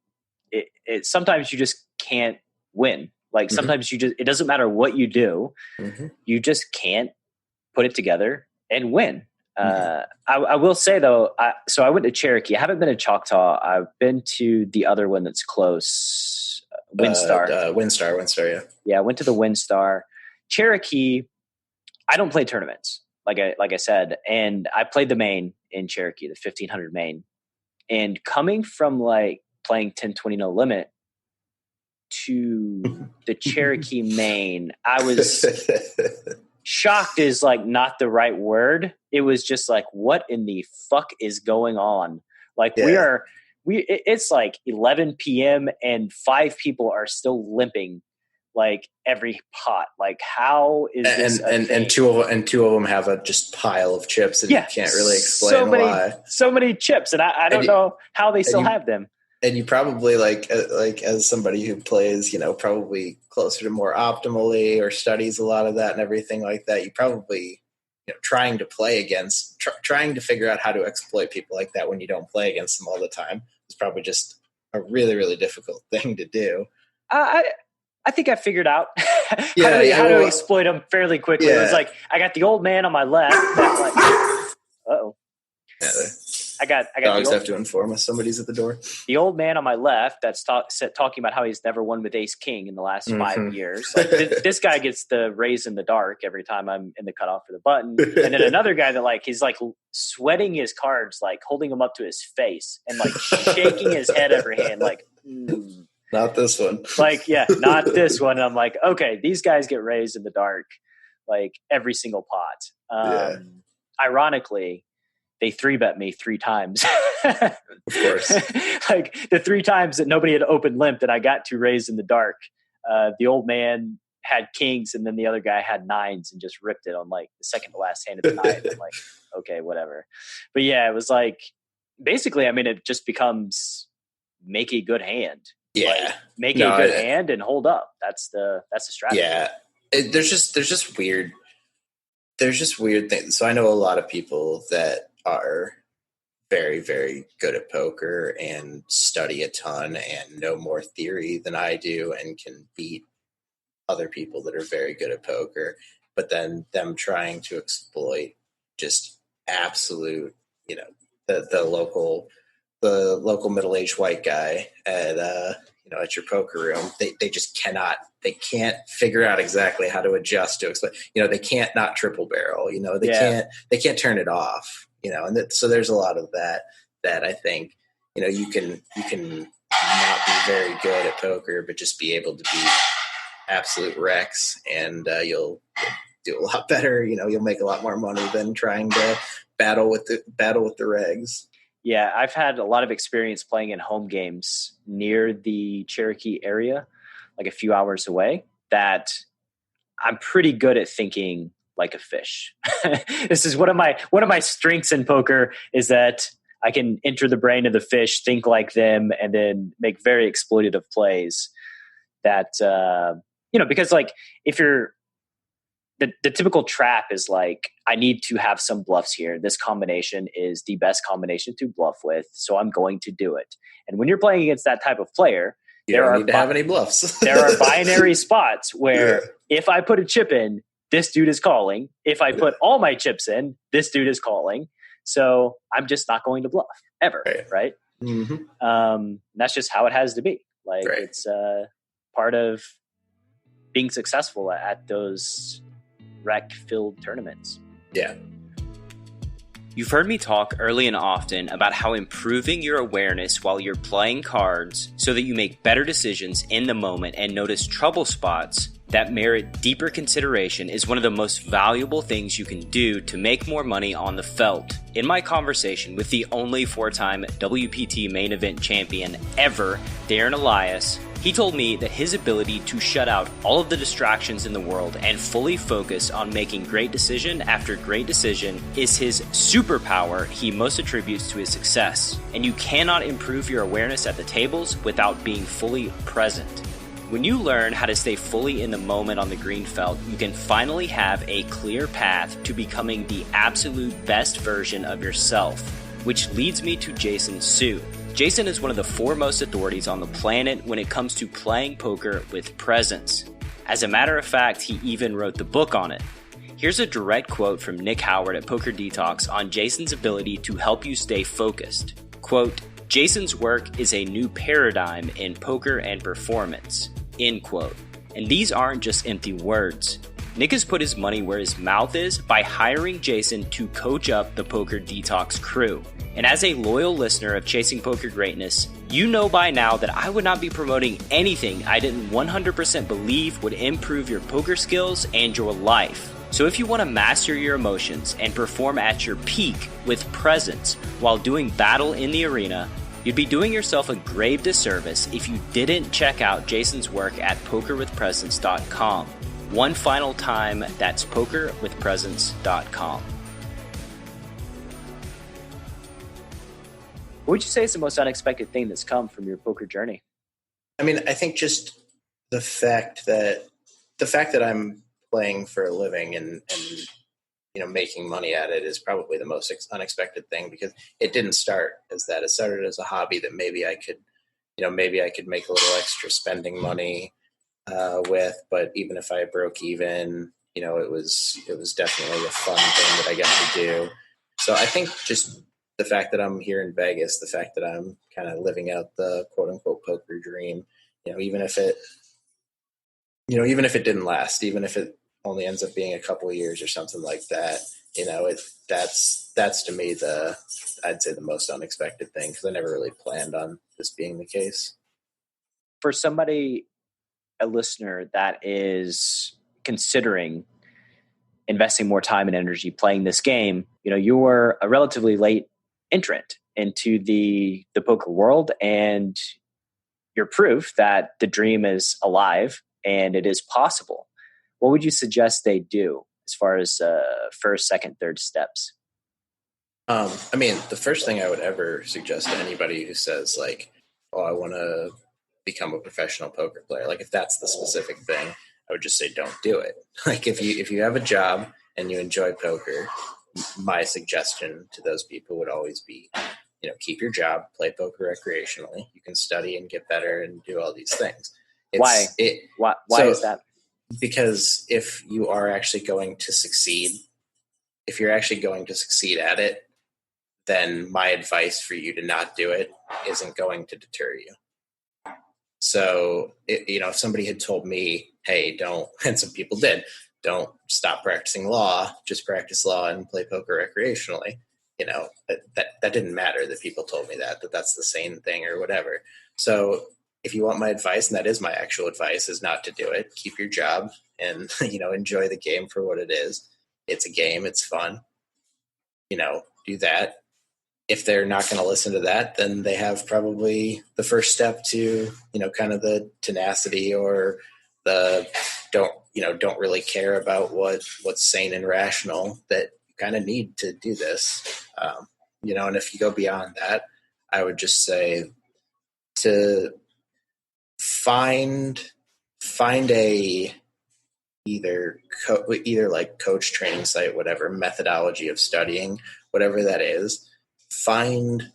it sometimes you just can't win. Like sometimes it doesn't matter what you do, you just can't put it together and win. I will say though, so I went to Cherokee. I haven't been to Choctaw. I've been to the other one that's close, Windstar. Windstar, yeah. Yeah, I went to the Windstar. Cherokee, I don't play tournaments, like I said, and I played the main in Cherokee, the 1500 main. And coming from like playing 10-20 no limit to the Cherokee main, I was shocked is like not the right word. It was just like, what in the fuck is going on? Like it's like 11 p.m. and 5 people are still limping like every pot. Like how is this? And two of them have a just pile of chips and you can't really explain why. So many chips, and I don't know how they still have them. And you probably like as somebody who plays, probably closer to more optimally or studies a lot of that and everything like that, you probably, trying to play against, trying to figure out how to exploit people like that when you don't play against them all the time is probably just a really, really difficult thing to do. I think I figured out how to exploit them fairly quickly. Yeah. It was like, I got the old man on my left. Uh-oh. Yeah, I got dogs have to inform us somebody's at the door. The old man on my left that's talking about how he's never won with ace king in the last 5 years. Like, this guy gets the raise in the dark every time I'm in the cutoff for the button. And then another guy that he's like sweating his cards, like holding them up to his face and like shaking his head every hand, like, not this one. Like, yeah, not this one. And I'm like, okay, these guys get raised in the dark, like every single pot. Ironically, they 3-bet me 3 times. Of course. Like the 3 times that nobody had opened limp that I got to raise in the dark. The old man had kings and then the other guy had 9s and just ripped it on like the second to last hand of the night. I'm like, okay, whatever. But yeah, it was like, basically, I mean, it just becomes make a good hand. Yeah. Like, make a good hand and hold up. That's the strategy. Yeah. There's just weird things. So I know a lot of people that are very, very good at poker and study a ton and know more theory than I do and can beat other people that are very good at poker, but then them trying to exploit just absolute, the local middle-aged white guy at your poker room. They just can't figure out exactly how to adjust to explain. They can't not triple barrel. They can't turn it off. So there's a lot of that I think you can not be very good at poker, but just be able to be absolute wrecks, and you'll do a lot better. You'll make a lot more money than trying to battle with the regs. Yeah, I've had a lot of experience playing in home games near the Cherokee area, like a few hours away, that I'm pretty good at thinking like a fish. This is one of my strengths in poker, is that I can enter the brain of the fish, think like them, and then make very exploitative plays that, because like if you're, the typical trap is like, I need to have some bluffs here. This combination is the best combination to bluff with, so I'm going to do it. And when you're playing against that type of player, you don't need to have any bluffs. There are binary spots where if I put a chip in, this dude is calling. If I put all my chips in, this dude is calling. So I'm just not going to bluff ever, right? Mm-hmm. That's just how it has to be. Like it's part of being successful at those wreck-filled tournaments. Yeah. You've heard me talk early and often about how improving your awareness while you're playing cards so that you make better decisions in the moment and notice trouble spots that merit deeper consideration is one of the most valuable things you can do to make more money on the felt. In my conversation with the only 4-time WPT main event champion ever, Darren Elias, he told me that his ability to shut out all of the distractions in the world and fully focus on making great decision after great decision is his superpower he most attributes to his success. And you cannot improve your awareness at the tables without being fully present. When you learn how to stay fully in the moment on the green felt, you can finally have a clear path to becoming the absolute best version of yourself, which leads me to Jason Su. Jason is one of the foremost authorities on the planet when it comes to playing poker with presence. As a matter of fact, he even wrote the book on it. Here's a direct quote from Nick Howard at Poker Detox on Jason's ability to help you stay focused. Quote, Jason's work is a new paradigm in poker and performance, end quote. And these aren't just empty words. Nick has put his money where his mouth is by hiring Jason to coach up the Poker Detox crew. And as a loyal listener of Chasing Poker Greatness, you know by now that I would not be promoting anything I didn't 100% believe would improve your poker skills and your life. So if you want to master your emotions and perform at your peak with presence while doing battle in the arena, you'd be doing yourself a grave disservice if you didn't check out Jason's work at pokerwithpresence.com. One final time, that's pokerwithpresence.com. What would you say is the most unexpected thing that's come from your poker journey? I mean, I think just the fact that I'm playing for a living and making money at it is probably the most unexpected thing, because it didn't start as that. It started as a hobby that maybe I could make a little extra spending money with, but even if I broke even, it was definitely a fun thing that I got to do. So I think just the fact that I'm here in Vegas, the fact that I'm kind of living out the quote unquote poker dream, even if it didn't last, even if it only ends up being a couple of years or something like that, that's to me I'd say the most unexpected thing, because I never really planned on this being the case. For somebody, a listener that is considering investing more time and energy playing this game, you were a relatively late entrant into the poker world, and you're proof that the dream is alive and it is possible. What would you suggest they do as far as first, second, third steps? I mean, the first thing I would ever suggest to anybody who says like, oh, I want to become a professional poker player, like if that's the specific thing, I would just say don't do it. Like if you have a job and you enjoy poker, my suggestion to those people would always be, keep your job, play poker recreationally. You can study and get better and do all these things. Why is that? Because if you are actually going to succeed, if you're actually going to succeed at it, then my advice for you to not do it isn't going to deter you. So, if somebody had told me, hey, don't, and some people did, don't stop practicing law, just practice law and play poker recreationally. That didn't matter that people told me that's the same thing or whatever. So if you want my advice, and that is my actual advice, is not to do it. Keep your job and, enjoy the game for what it is. It's a game. It's fun. Do that. If they're not going to listen to that, then they have probably the first step to, kind of the tenacity or the don't really care about what's sane and rational that you kind of need to do this. And if you go beyond that, I would just say to find a either like coach, training site, whatever methodology of studying, whatever that is, find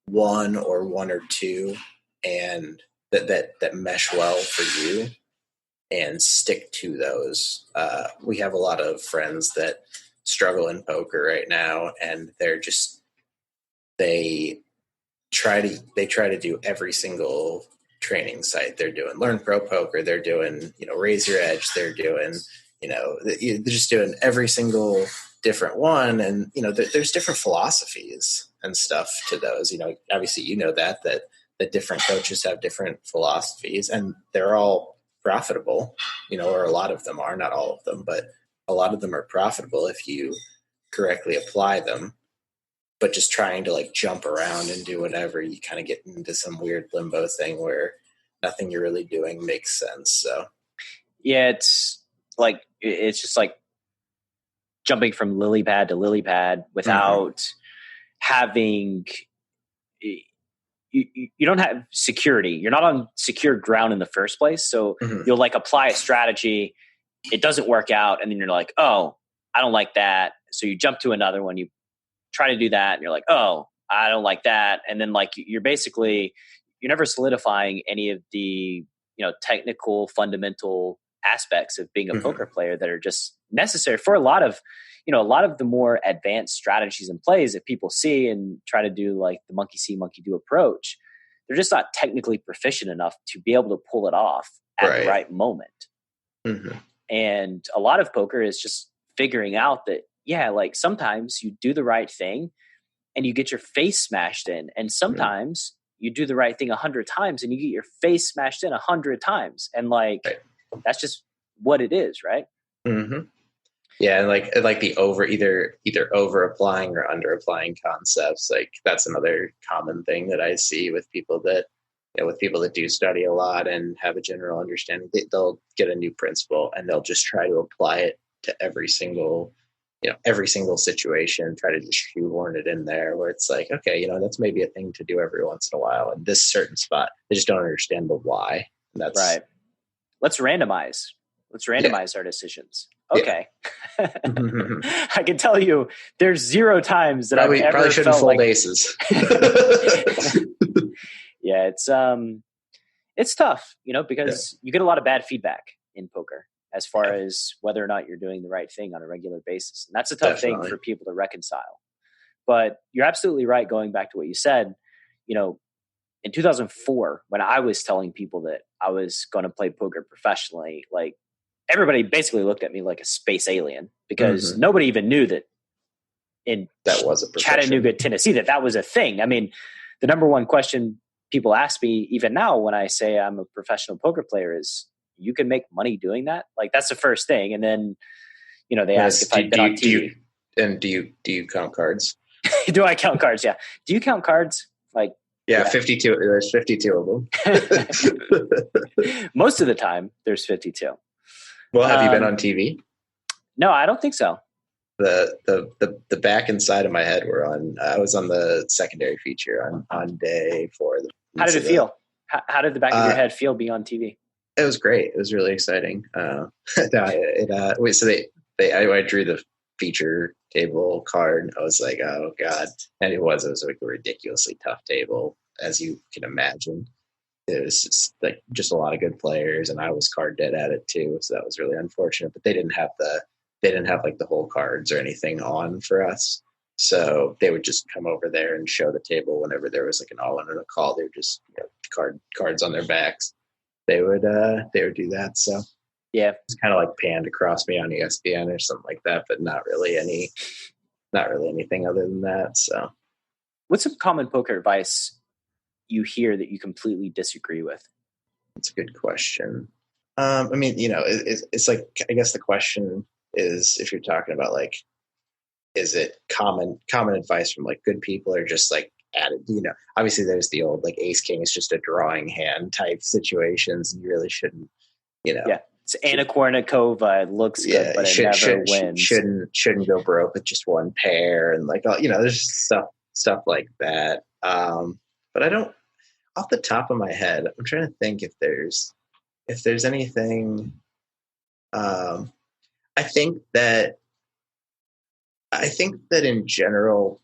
one or two and that mesh well for you and stick to those. We have a lot of friends that struggle in poker right now, and they try to do every single training site. They're doing Learn Pro Poker, they're doing Raise Your Edge, they're doing they're just doing every single different one. And, there's different philosophies and stuff to those, obviously, that different coaches have different philosophies and they're all profitable, or a lot of them are, not all of them, but a lot of them are profitable if you correctly apply them. But just trying to like jump around and do whatever, you kind of get into some weird limbo thing where nothing you're really doing makes sense. So yeah, it's just like jumping from lily pad to lily pad without having, you don't have security. You're not on secure ground in the first place. So you'll like apply a strategy. It doesn't work out. And then you're like, oh, I don't like that. So you jump to another one. You try to do that. And you're like, oh, I don't like that. And then like, you're never solidifying any of the, technical fundamental aspects of being a poker player that are just necessary for a lot of the more advanced strategies and plays that people see and try to do like the monkey see, monkey do approach. They're just not technically proficient enough to be able to pull it off at the right moment. And a lot of poker is just figuring out that, like sometimes you do the right thing and you get your face smashed in. And sometimes you do the right thing 100 times and you get your face smashed in 100 times. And like, that's just what it is. Right. Yeah. And like the either over applying or under applying concepts, like that's another common thing that I see with people that, do study a lot and have a general understanding. They'll get a new principle and they'll just try to apply it to every single situation, try to just shoehorn it in there where it's like, okay, that's maybe a thing to do every once in a while in this certain spot. They just don't understand the why. And that's right. Let's randomize our decisions. Okay. I can tell you there's 0 times that I've ever probably shouldn't felt fold like aces. Yeah, it's tough, because you get a lot of bad feedback in poker as far as whether or not you're doing the right thing on a regular basis. And that's a tough thing for people to reconcile. But you're absolutely right. Going back to what you said, in 2004, when I was telling people that I was going to play poker professionally, like everybody basically looked at me like a space alien because nobody even knew that that was a Chattanooga, Tennessee, that was a thing. I mean, the number one question people ask me even now when I say I'm a professional poker player is, you can make money doing that? Like that's the first thing. And then, they ask if I've been on TV. Do you count cards? Do I count cards? Yeah. Do you count cards? Like, 52. There's 52 of them. Most of the time there's 52. Well, have you been on TV? No, I don't think so. The back and side of my head I was on the secondary feature on day 4. How did it feel? How did the back of your head feel being on TV? It was great. It was really exciting. I drew the feature table card. I was like, oh God. And it was like a ridiculously tough table, as you can imagine. It was just a lot of good players, and I was card dead at it too. So that was really unfortunate, but they didn't have like the whole cards or anything on for us. So they would just come over there and show the table whenever there was like an all-in or a call. They were just cards on their backs. They would do that. So yeah, it's kind of like panned across me on ESPN or something like that, but not really anything other than that. So what's some common poker advice you hear that you completely disagree with? That's a good question. I mean, it's like, I guess the question is, if you're talking about like, is it common advice from like good people or just like added, obviously there's the old like ace king is just a drawing hand type situations, and you really shouldn't, it's Anna Kournikova. It looks good, but it never wins. Shouldn't go broke with just one pair, and like, there's stuff like that. But I don't, off the top of my head, I'm trying to think if there's anything. I think that in general,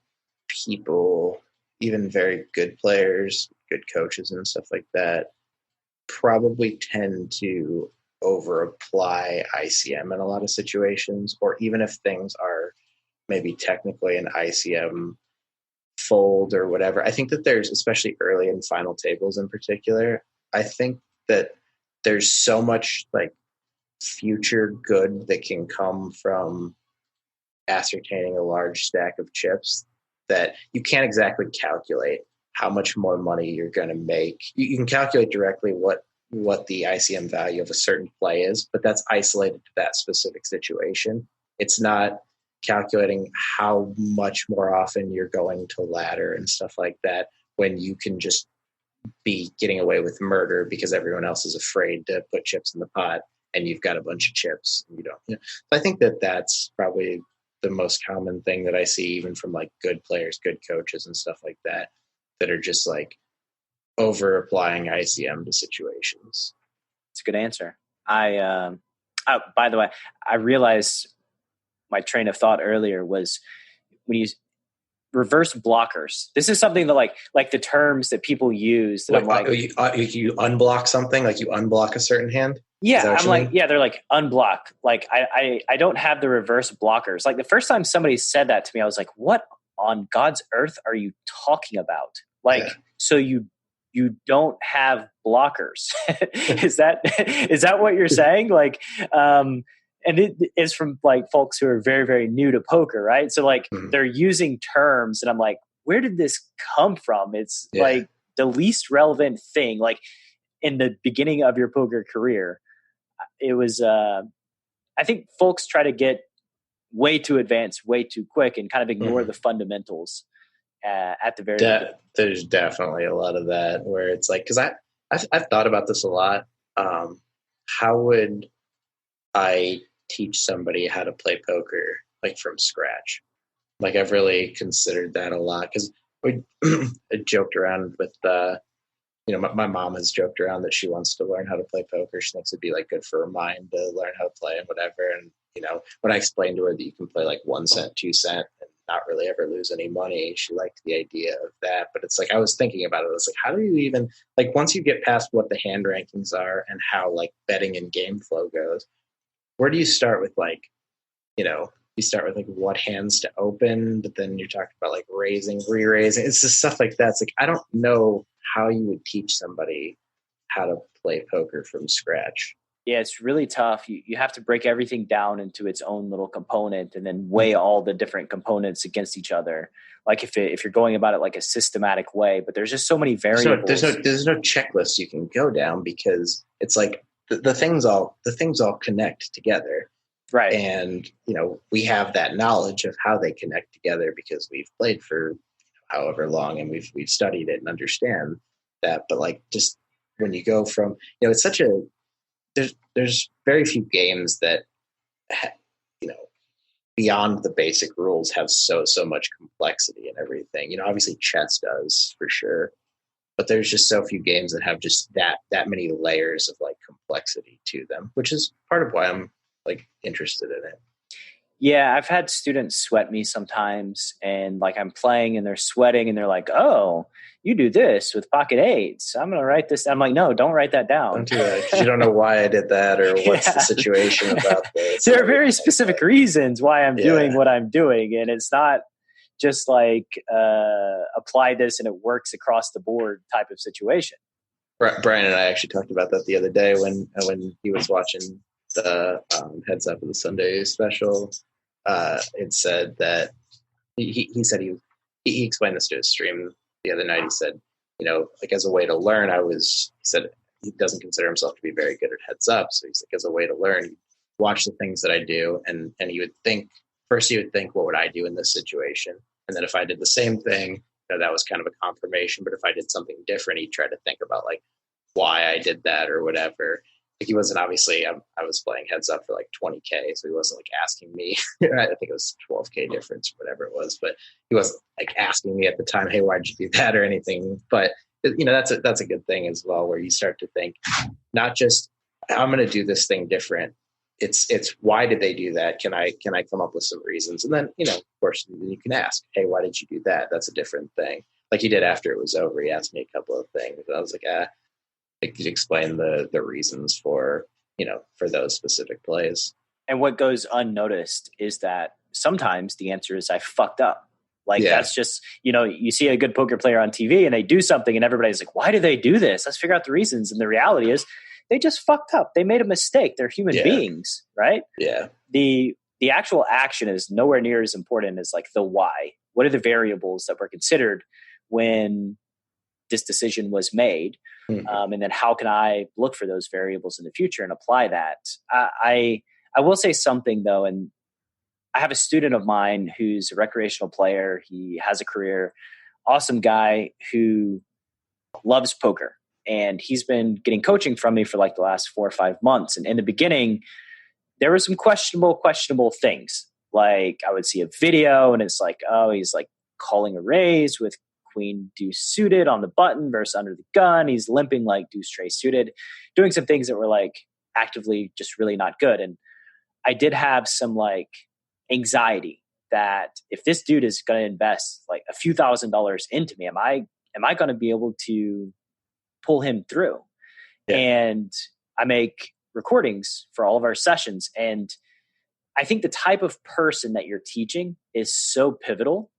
people, even very good players, good coaches and stuff like that, probably tend to over apply ICM in a lot of situations, or even if things are maybe technically an ICM fold or whatever. I think that there's, especially early in final tables in particular, I think that there's so much like future good that can come from ascertaining a large stack of chips that you can't exactly calculate how much more money you're going to make. You can calculate directly what the ICM value of a certain play is, but that's isolated to that specific situation. It's not calculating how much more often you're going to ladder and stuff like that when you can just be getting away with murder because everyone else is afraid to put chips in the pot and you've got a bunch of chips and you don't. So I think that that's probably the most common thing that I see, even from like good players, good coaches and stuff like that are just like over applying ICM to situations. It's a good answer. By the way, I realized my train of thought earlier was when you reverse blockers. This is something that like the terms that people use. That you unblock something, like you unblock a certain hand. Yeah, I'm like, yeah, they're like unblock. Like I don't have the reverse blockers. Like the first time somebody said that to me, I was like, what on God's earth are you talking about? Like, so you don't have blockers. Is that what you're saying? Like, and it is from like folks who are very, very new to poker, right? So like they're using terms and I'm like, where did this come from? It's like the least relevant thing. Like in the beginning of your poker career, it was, I think folks try to get way too advanced, way too quick and kind of ignore the fundamentals at the very beginning. There's definitely a lot of that where it's like, cause I've thought about this a lot. How would I teach somebody how to play poker like from scratch? Like I've really considered that a lot because we joked around with my mom has joked around that she wants to learn how to play poker. She thinks it'd be like good for her mind to learn how to play and whatever. And when I explained to her that you can play like 1 cent, 2 cent and not really ever lose any money, she liked the idea of that. But it's like I was thinking about it. I was like, how do you even like once you get past what the hand rankings are and how like betting and game flow goes, where do you start with like, you start with like what hands to open, but then you're talking about like raising, re-raising. It's just stuff like that. It's like, I don't know how you would teach somebody how to play poker from scratch. Yeah, it's really tough. You have to break everything down into its own little component and then weigh all the different components against each other. Like if you're going about it like a systematic way, but there's just so many variables. There's no checklist you can go down because it's like the things all connect together. Right. And, we have that knowledge of how they connect together because we've played for however long and we've studied it and understand that. But like, just when you go from, it's such a, there's very few games that, beyond the basic rules have so much complexity and everything. Obviously chess does for sure, but there's just so few games that have just that many layers of like complexity to them, which is part of why I'm like interested in it. Yeah, I've had students sweat me sometimes and like I'm playing and they're sweating and they're like, oh, you do this with pocket eights. I'm going to write this. I'm like, no, don't write that down. Don't do that. 'Cause you don't know why I did that or what's the situation about this. There are very specific reasons why I'm doing what I'm doing. And it's not just like apply this and it works across the board type of situation. Brian and I actually talked about that the other day when he was watching the Heads Up of the Sunday special. It said that he said he explained this to his stream the other night. He said, like as a way to learn, he said he doesn't consider himself to be very good at Heads Up. So he's like, as a way to learn, watch the things that I do. And he would think, what would I do in this situation? And then if I did the same thing, that was kind of a confirmation. But if I did something different, he'd try to think about like why I did that or whatever. Like he wasn't obviously, I was playing Heads Up for like 20K. So he wasn't like asking me, I think it was 12K difference, whatever it was, but he wasn't like asking me at the time, hey, why'd you do that or anything? But that's a good thing as well, where you start to think not just I'm going to do this thing different. It's why did they do that? Can I come up with some reasons? And then, of course you can ask, hey, why did you do that? That's a different thing. Like he did after it was over. He asked me a couple of things and I was like, I could explain the reasons for those specific plays. And what goes unnoticed is that sometimes the answer is I fucked up. Like that's just, you see a good poker player on TV and they do something and everybody's like, why do they do this? Let's figure out the reasons. And the reality is they just fucked up. They made a mistake. They're human beings, right? Yeah. The actual action is nowhere near as important as like the why. What are the variables that were considered when this decision was made? And then how can I look for those variables in the future and apply that? I will say something though, and I have a student of mine who's a recreational player. He has a career, awesome guy who loves poker. And he's been getting coaching from me for like the last 4 or 5 months. And in the beginning, there were some questionable things. Like I would see a video and it's like, oh, he's like calling a raise with queen deuce suited on the button versus under the gun. He's limping like deuce tray suited, doing some things that were like actively just really not good. And I did have some like anxiety that if this dude is going to invest like a few $1,000s into me, am I going to be able to pull him through? And I make recordings for all of our sessions. And I think the type of person that you're teaching is so pivotal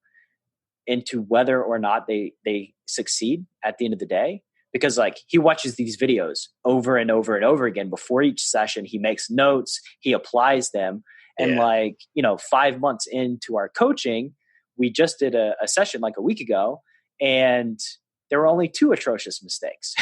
into whether or not they succeed at the end of the day. Because like he watches these videos over and over and over again before each session. He makes notes, he applies them. And like, 5 months into our coaching, we just did a session like a week ago, and there were only 2 atrocious mistakes.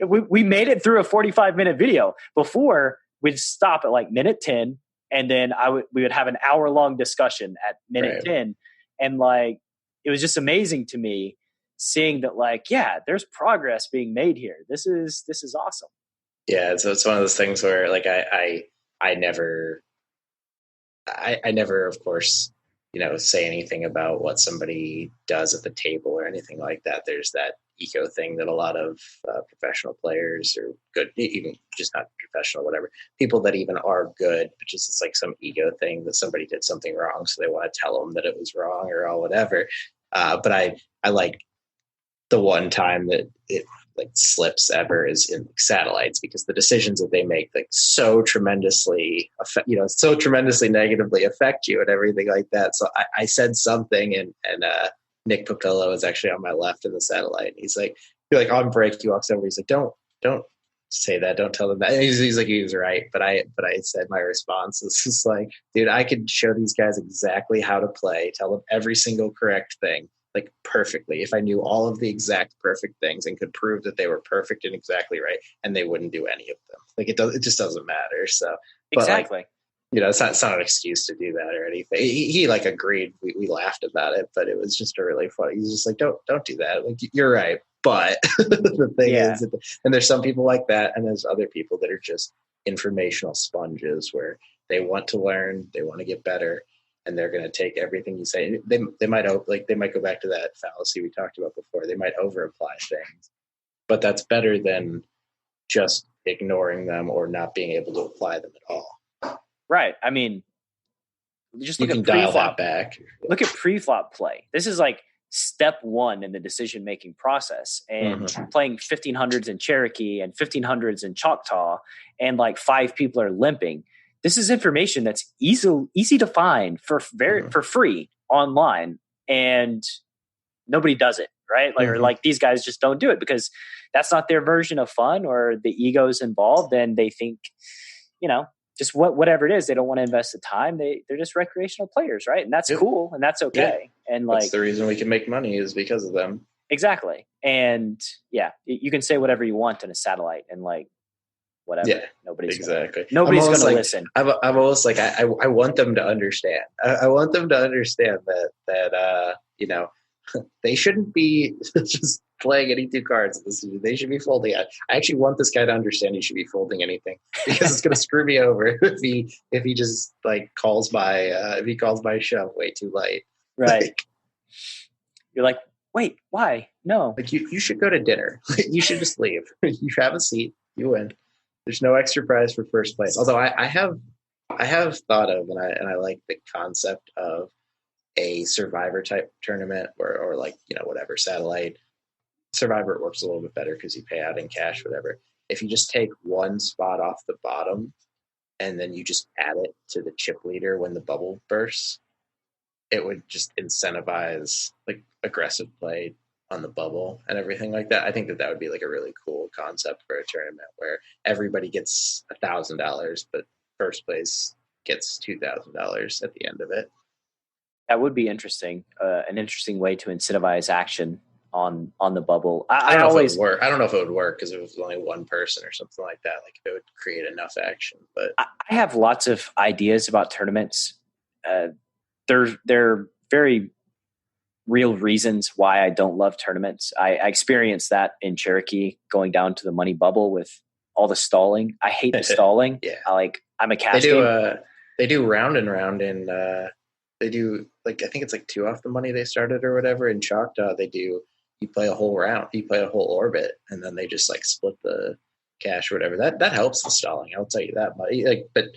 We made it through a 45-minute video. Before, we'd stop at like minute 10, and then we would have an hour-long discussion at minute 10. And like, it was just amazing to me seeing that like, there's progress being made here. This is awesome. Yeah. So it's one of those things where like, I never, of course, say anything about what somebody does at the table or anything like that. There's that ego thing that a lot of professional players or good, even just not professional, whatever, people that even are good, but just it's like some ego thing that somebody did something wrong. So they want to tell them that it was wrong or all whatever. But I like the one time that it like slips ever is in satellites, because the decisions that they make like so tremendously negatively affect you and everything like that. So I said something and Nick Papillo is actually on my left in the satellite. And he's like on break, he walks over, he's like, don't say that, don't tell them that. And he's like, he was right. But I said my response is just like, dude, I could show these guys exactly how to play, tell them every single correct thing, like perfectly, if I knew all of the exact perfect things and could prove that they were perfect and exactly right, and they wouldn't do any of them. Like it just doesn't matter. So exactly. Like, it's not an excuse to do that or anything. He like agreed. We laughed about it, but it was just a really funny. He's just like, don't do that. Like, you're right. But the thing is, and there's some people like that, and there's other people that are just informational sponges where they want to learn, they want to get better, and they're going to take everything you say. They might go back to that fallacy we talked about before. They might over apply things, but that's better than just ignoring them or not being able to apply them at all. Right. I mean, just look at dial that back. Look at pre-flop play. This is like step 1 in the decision-making process, and playing 1500s in Cherokee and 1500s in Choctaw, and like 5 people are limping. This is information that's easy to find for free online, and nobody does it, right? Like, or like these guys just don't do it because that's not their version of fun, or the ego's involved, and they think, just whatever it is, they don't want to invest the time. They're just recreational players, right? And that's cool, and that's okay. Yeah. And like, that's the reason we can make money is because of them. Exactly. And you can say whatever you want on a satellite, and like, whatever. Yeah, nobody's going to listen. I'm almost like, I want them to understand. I want them to understand that they shouldn't be just playing any 2 cards. They should be folding. I actually want this guy to understand he should be folding anything, because it's going to screw me over if he just like calls my shove way too late. Right. Like, you're like, wait, why? No. Like you should go to dinner. You should just leave. You have a seat. You win. There's no extra prize for first place. Although I have thought of, and I like the concept of a Survivor type tournament or like, whatever, satellite. Survivor, it works a little bit better because you pay out in cash, whatever. If you just take 1 spot off the bottom and then you just add it to the chip leader when the bubble bursts, it would just incentivize like aggressive play on the bubble and everything like that. I think that would be like a really cool concept for a tournament where everybody gets $1,000, but first place gets $2,000 at the end of it. That would be interesting. An interesting way to incentivize action on the bubble. I don't know if it would work. I don't know if it would work because it was only one person or something like that. Like it would create enough action. But I have lots of ideas about tournaments. They're very real reasons why I don't love tournaments. I experienced that in Cherokee, going down to the money bubble with all the stalling. I hate the stalling. Yeah. I'm a cash game. They do round and round, and they do like, I think it's like 2 off the money they started or whatever. In Choctaw, you play a whole round, you play a whole orbit, and then they just like split the cash or whatever. That helps the stalling. I'll tell you that. But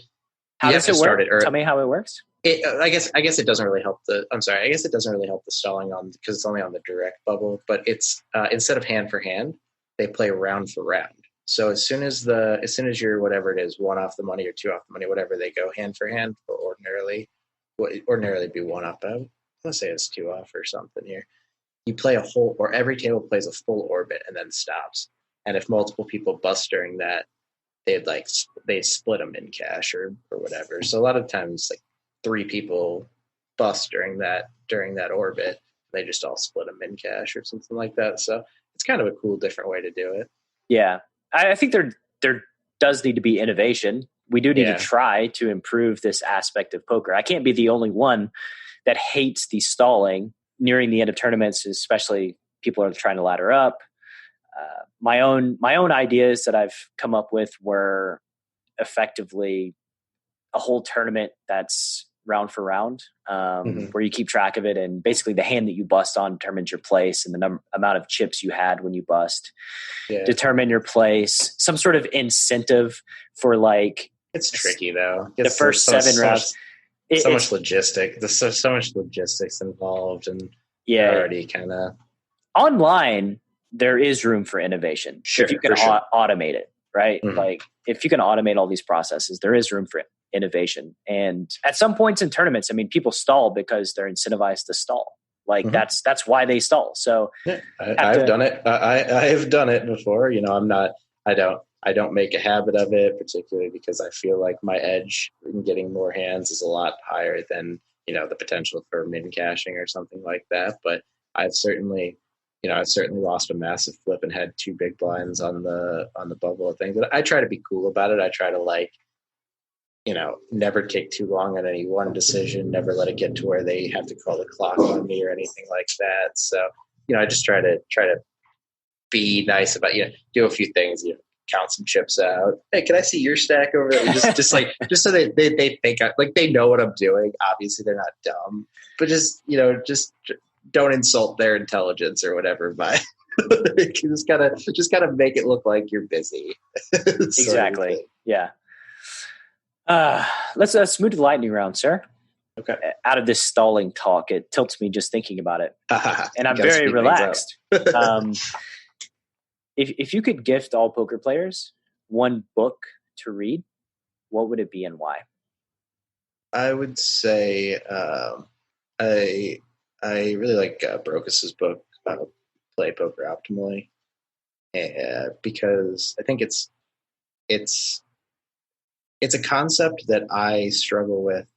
how does it work? Tell me how it works. I guess it doesn't really help I guess it doesn't really help the stalling because it's only on the direct bubble. But it's instead of hand for hand, they play round for round. So as soon as you're whatever it is, 1 off the money or 2 off the money, whatever, they go hand for hand. Or ordinarily be 1 off. But let's say it's 2 off or something here. You play every table plays a full orbit and then stops. And if multiple people bust during that, they split them in cash or whatever. So a lot of times, like 3 people bust during that orbit, they just all split them in cash or something like that. So it's kind of a cool, different way to do it. Yeah, I think there does need to be innovation. We do need to try to improve this aspect of poker. I can't be the only one that hates the stalling nearing the end of tournaments, especially people are trying to ladder up. My own ideas that I've come up with were effectively a whole tournament that's round for round, where you keep track of it, and basically the hand that you bust on determines your place, and the amount of chips you had when you bust determine your place. Some sort of incentive for like, it's tricky though. The first 7 rounds. So much logistics. There's so much logistics involved, and already kind of online. There is room for innovation if you can automate it, right? Mm-hmm. Like if you can automate all these processes, there is room for innovation. And at some points in tournaments, I mean, people stall because they're incentivized to stall. Like that's why they stall. So I've done it. I have done it before. You know, I don't make a habit of it, particularly because I feel like my edge in getting more hands is a lot higher than, you know, the potential for min cashing or something like that. But I've certainly lost a massive flip and had 2 big blinds on the bubble of things. But I try to be cool about it. I try to never take too long on any one decision, never let it get to where they have to call the clock on me or anything like that. So, I just try to be nice about, do a few things, count some chips out. Hey, can I see your stack over there? Just so they think they know what I'm doing. Obviously they're not dumb, but just don't insult their intelligence or whatever by just gotta make it look like you're busy. Exactly. Yeah. Let's move to the lightning round, sir. Okay. Out of this stalling talk, it tilts me just thinking about it. And I'm very relaxed. If you could gift all poker players one book to read, what would it be and why? I would say I really like Brokos's book, Play Poker Optimally, because I think it's a concept that I struggle with,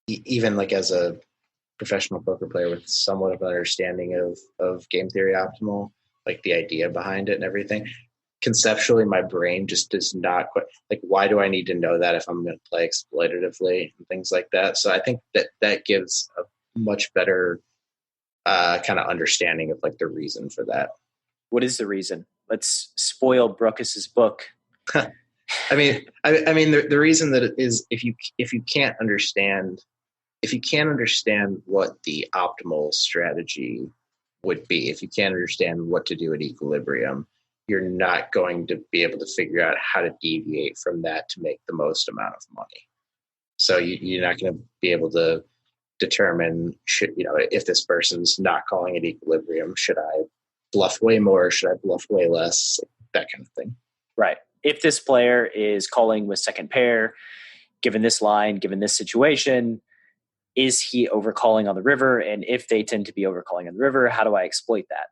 even like as a professional poker player with somewhat of an understanding of game theory optimal, like the idea behind it and everything. Conceptually, my brain just does not quite, like, why do I need to know that if I'm going to play exploitatively and things like that? So I think that gives a much better kind of understanding of like the reason for that. What is the reason? Let's spoil Brokos's book. I mean, the reason that it is, if you can't understand what the optimal strategy would be, if you can't understand what to do at equilibrium, you're not going to be able to figure out how to deviate from that to make the most amount of money. So you're not going to be able to determine, if this person's not calling at equilibrium, should I bluff way more? Should I bluff way less? That kind of thing. Right. If this player is calling with second pair, given this line, given this situation, is he overcalling on the river? And if they tend to be overcalling on the river, how do I exploit that?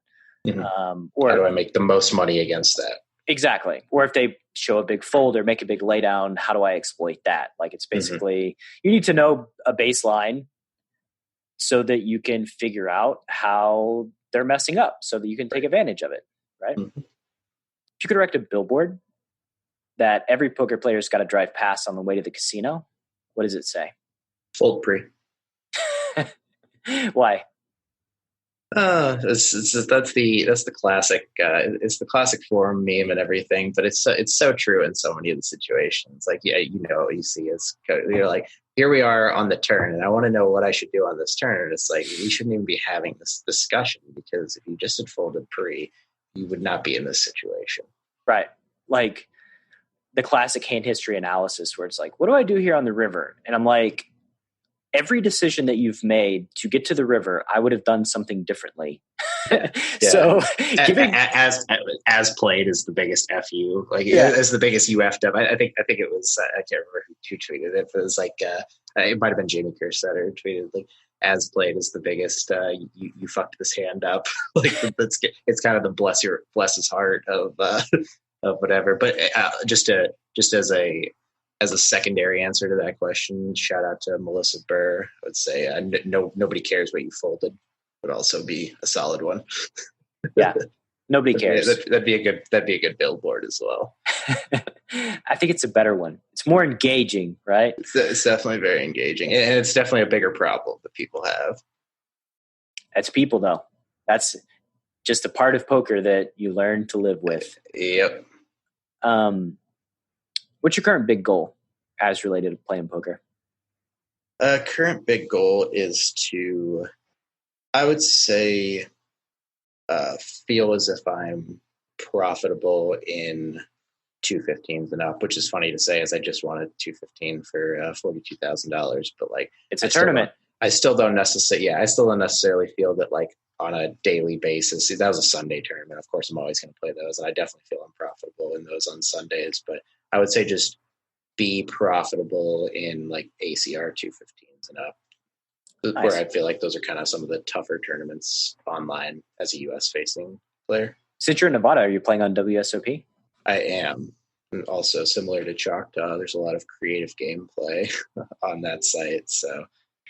Mm-hmm. Or how do I make the most money against that? Exactly. Or if they show a big fold or make a big laydown, how do I exploit that? Like it's basically, you need to know a baseline so that you can figure out how they're messing up so that you can take advantage of it, right? Mm-hmm. If you could erect a billboard that every poker player's got to drive past on the way to the casino, what does it say? Fold pre. Why? That's the classic. It's the classic forum meme and everything, but it's so true in so many of the situations. Like, yeah, what you see is you're like, here we are on the turn, and I want to know what I should do on this turn. And it's like we shouldn't even be having this discussion, because if you just had folded pre, you would not be in this situation. Right. Like the classic hand history analysis where it's like, what do I do here on the river? And I'm like, every decision that you've made to get to the river, I would have done something differently. Yeah. So as played is the biggest FU, like as the biggest UF'd up. I think it was, I can't remember who tweeted it, but it was like, it might've been Jamie Kerstetter tweeted like, as played is the biggest, you fucked this hand up. Like it's kind of the bless his heart of whatever. But just as a secondary answer to that question, shout out to Melissa Burr. I would say nobody cares what you folded would also be a solid one. Yeah, nobody cares. That'd be a good billboard as well. I think it's a better one. It's more engaging, right? It's definitely very engaging, and it's definitely a bigger problem that people have. That's people, though. That's just a part of poker that you learn to live with. Yep. What's your current big goal as related to playing poker? Current big goal is to, I would say, feel as if I'm profitable in 215s and up, which is funny to say as I just wanted 215 for $42,000, but like it's a tournament. I still don't necessarily feel that like on a daily basis. That was a Sunday tournament. Of course, I'm always going to play those, and I definitely feel I'm profitable in those on Sundays. But I would say just be profitable in like ACR 215s and up, nice. Where I feel like those are kind of some of the tougher tournaments online as a US facing player. Since you're in Nevada, are you playing on WSOP? I am. And also similar to Choctaw, there's a lot of creative gameplay on that site. So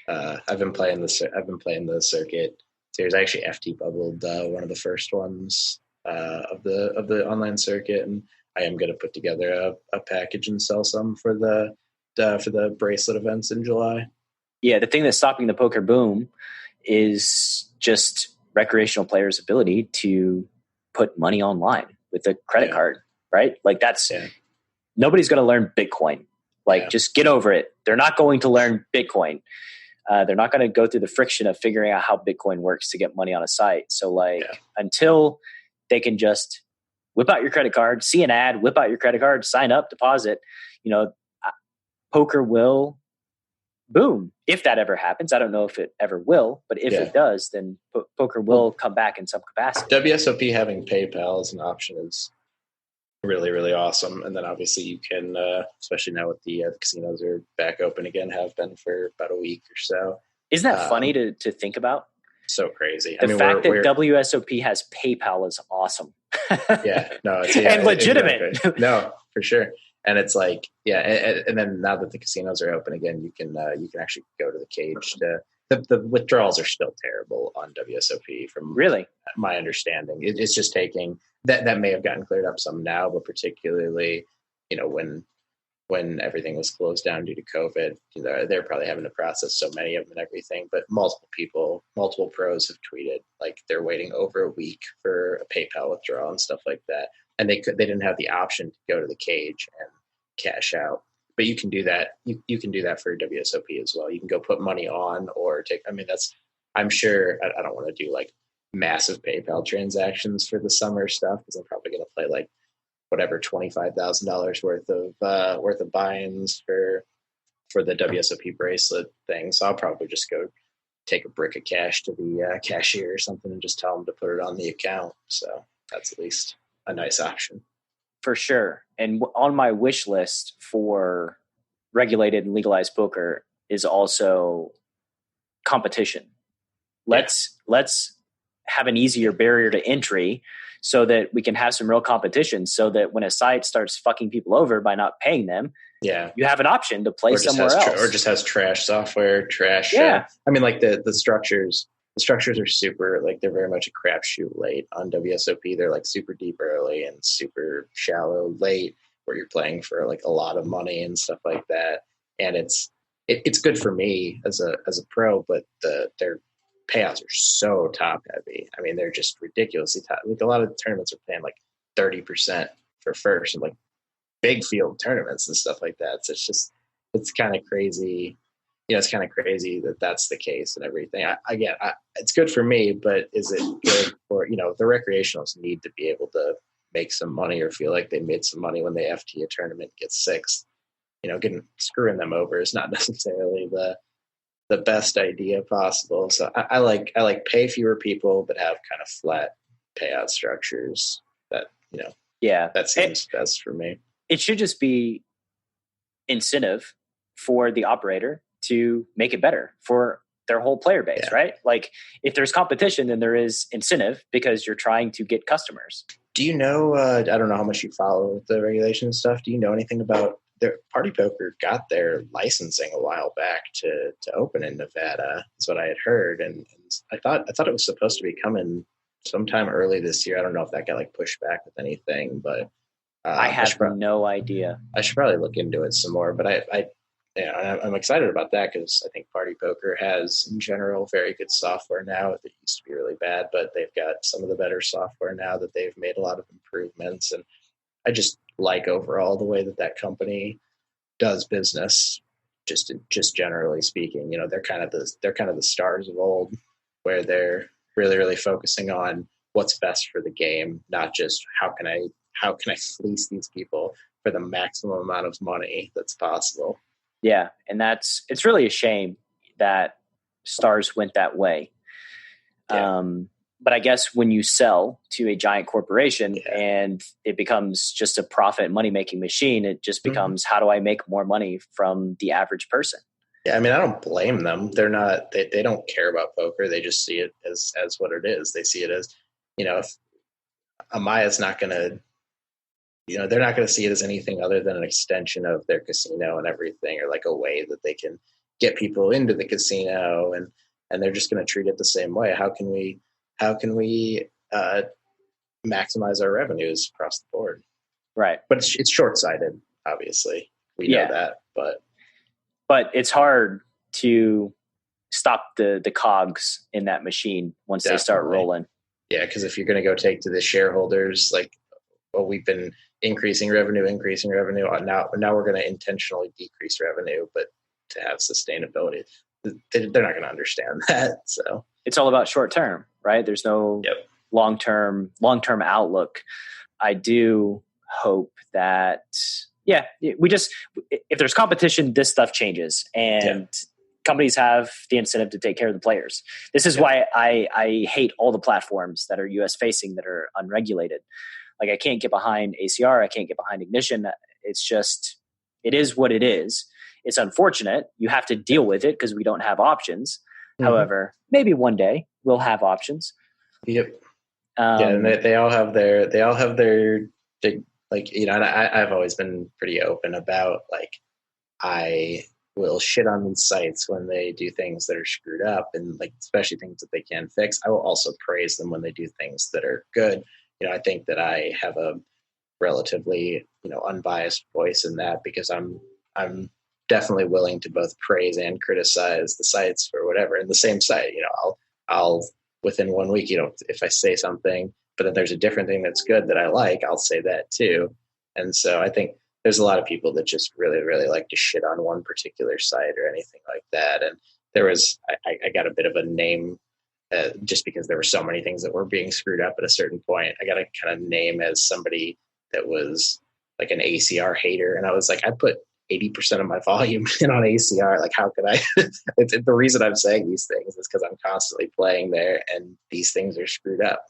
I've been playing the circuit. There's actually FT bubbled one of the first ones of the online circuit, and I am going to put together a package and sell some for the bracelet events in July. Yeah, the thing that's stopping the poker boom is just recreational players' ability to put money online with a credit card, right? Like that's nobody's going to learn Bitcoin. Like just get over it. They're not going to learn Bitcoin. They're not going to go through the friction of figuring out how Bitcoin works to get money on a site. So until they can just whip out your credit card, see an ad, whip out your credit card, sign up, deposit, poker will boom. If that ever happens, I don't know if it ever will, but if it does, then poker will come back in some capacity. WSOP having PayPal as an option is really, really awesome. And then obviously you can, especially now with the casinos are back open again, have been for about a week or so. Isn't that funny to think about? So crazy. The fact that WSOP has PayPal is awesome. And legitimate. Exactly. No, for sure. And it's like, and then now that the casinos are open again, you can actually go to the cage. The withdrawals are still terrible on WSOP from really my understanding. It's just taking that may have gotten cleared up some now, but particularly, when everything was closed down due to COVID, they're probably having to process so many of them and everything. But multiple pros have tweeted like they're waiting over a week for a PayPal withdrawal and stuff like that, and they didn't have the option to go to the cage and cash out. But you can do that. You can do that for WSOP as well. You can go put money on or take. I mean, I'm sure. I don't want to do like massive PayPal transactions for the summer stuff because I'm probably going to play like whatever $25,000 worth of buy-ins for the WSOP bracelet thing. So I'll probably just go take a brick of cash to the cashier or something and just tell them to put it on the account. So that's at least a nice option. For sure. And on my wish list for regulated and legalized poker is also competition. Let's have an easier barrier to entry so that we can have some real competition, so that when a site starts fucking people over by not paying them, you have an option to play somewhere else. Or just has trash software, trash. Yeah. I mean, like the structures are super, like they're very much a crapshoot late on WSOP. They're like super deep early and super shallow late, where you're playing for like a lot of money and stuff like that. And it's good for me as a pro, but their payouts are so top heavy. I mean, they're just ridiculously top. Like a lot of tournaments are paying like 30% for first, and like big field tournaments and stuff like that. So it's kind of crazy. It's kind of crazy that that's the case and everything. It's good for me, but is it good for, the recreationals need to be able to make some money or feel like they made some money when they FT a tournament, get sixth. Screwing them over is not necessarily the best idea possible. So I like pay fewer people, but have kind of flat payout structures that, that seems best for me. It should just be incentive for the operator to make it better for their whole player base, right? Like if there's competition, then there is incentive because you're trying to get customers. Do you know, I don't know how much you follow the regulation stuff. Do you know anything about their Party Poker got their licensing a while back to open in Nevada? Is what I had heard. And I thought it was supposed to be coming sometime early this year. I don't know if that got like pushed back with anything, but I have no idea. I should probably look into it some more, but I'm excited about that because I think Party Poker has, in general, very good software now. It used to be really bad, but they've got some of the better software now that they've made a lot of improvements. And I just like overall the way that company does business. Just generally speaking, they're kind of the stars of old, where they're really, really focusing on what's best for the game, not just how can I fleece these people for the maximum amount of money that's possible. Yeah. And it's really a shame that stars went that way. Yeah. But I guess when you sell to a giant corporation and it becomes just a profit money-making machine, it just becomes, how do I make more money from the average person? Yeah. I mean, I don't blame them. They're not, they don't care about poker. They just see it as what it is. They see it as, if Amaya's not going to, they're not going to see it as anything other than an extension of their casino and everything, or like a way that they can get people into the casino, and they're just going to treat it the same way. How can we maximize our revenues across the board? Right. But it's short-sighted, obviously. We know that, but it's hard to stop the cogs in that machine once they start rolling. Yeah. Cause if you're going to go take to the shareholders, like, well, we've been increasing revenue. Now we're going to intentionally decrease revenue, but to have sustainability, they're not going to understand that. So it's all about short term, right? There's no long-term outlook. I do hope that, if there's competition, this stuff changes, and companies have the incentive to take care of the players. This is why I hate all the platforms that are US facing that are unregulated. Like I can't get behind ACR. I can't get behind Ignition. It's just, it is what it is. It's unfortunate. You have to deal with it because we don't have options. However, maybe one day we'll have options. Yep. And they all have their like, and I've always been pretty open about, like, I will shit on these sites when they do things that are screwed up, and like, especially things that they can fix. I will also praise them when they do things that are good. I think that I have a relatively, unbiased voice in that, because I'm definitely willing to both praise and criticize the sites for whatever. And the same site, I'll within 1 week, if I say something, but then there's a different thing that's good that I like, I'll say that too. And so I think there's a lot of people that just really, really like to shit on one particular site or anything like that. And I got a bit of a name just because there were so many things that were being screwed up at a certain point. I got a kind of name as somebody that was like an ACR hater. And I was like, I put 80% of my volume in on ACR. Like, how could I? The reason I'm saying these things is because I'm constantly playing there, and these things are screwed up.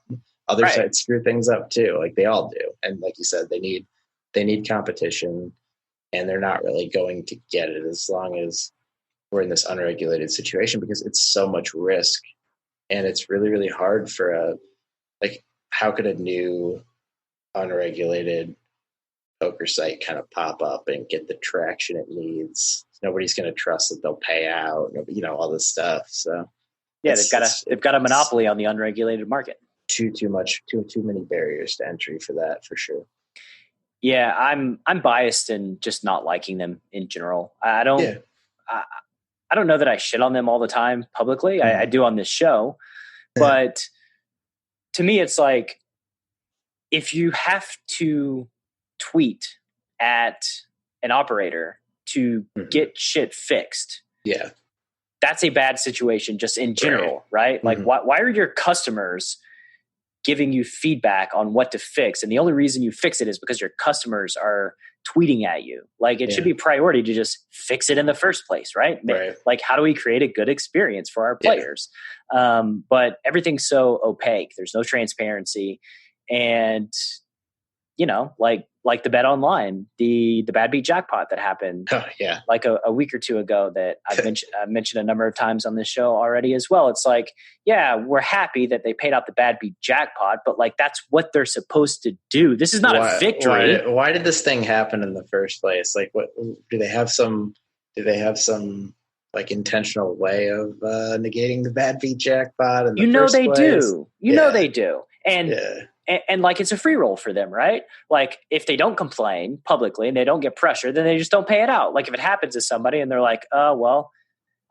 Other sites screw things up too. Like they all do. And like you said, they need competition, and they're not really going to get it as long as we're in this unregulated situation because it's so much risk, and it's really, really hard for how could a new unregulated poker site kind of pop up and get the traction it needs? Nobody's going to trust that they'll pay out, all this stuff. So yeah, they've got a monopoly on the unregulated market. Too many barriers to entry for that, for sure. Yeah, I'm biased in just not liking them in general. I don't know that I shit on them all the time publicly. I do on this show, but to me, it's like, if you have to tweet at an operator to get shit fixed, that's a bad situation just in general, right? Like, why are your customers giving you feedback on what to fix? And the only reason you fix it is because your customers are tweeting at you. Like, it should be priority to just fix it in the first place, right? Like, how do we create a good experience for our players? But everything's so opaque. There's no transparency. And, like the bet online, the bad beat jackpot that happened like a week or two ago that I've mentioned a number of times on this show already as well. It's like, yeah, we're happy that they paid out the bad beat jackpot, but like, that's what they're supposed to do. This is not a victory. Why did this thing happen in the first place? Like, what do they have some like intentional way of negating the bad beat jackpot? They do. They do. And like, it's a free roll for them, right? Like, if they don't complain publicly and they don't get pressure, then they just don't pay it out. Like, if it happens to somebody and they're like, oh, well,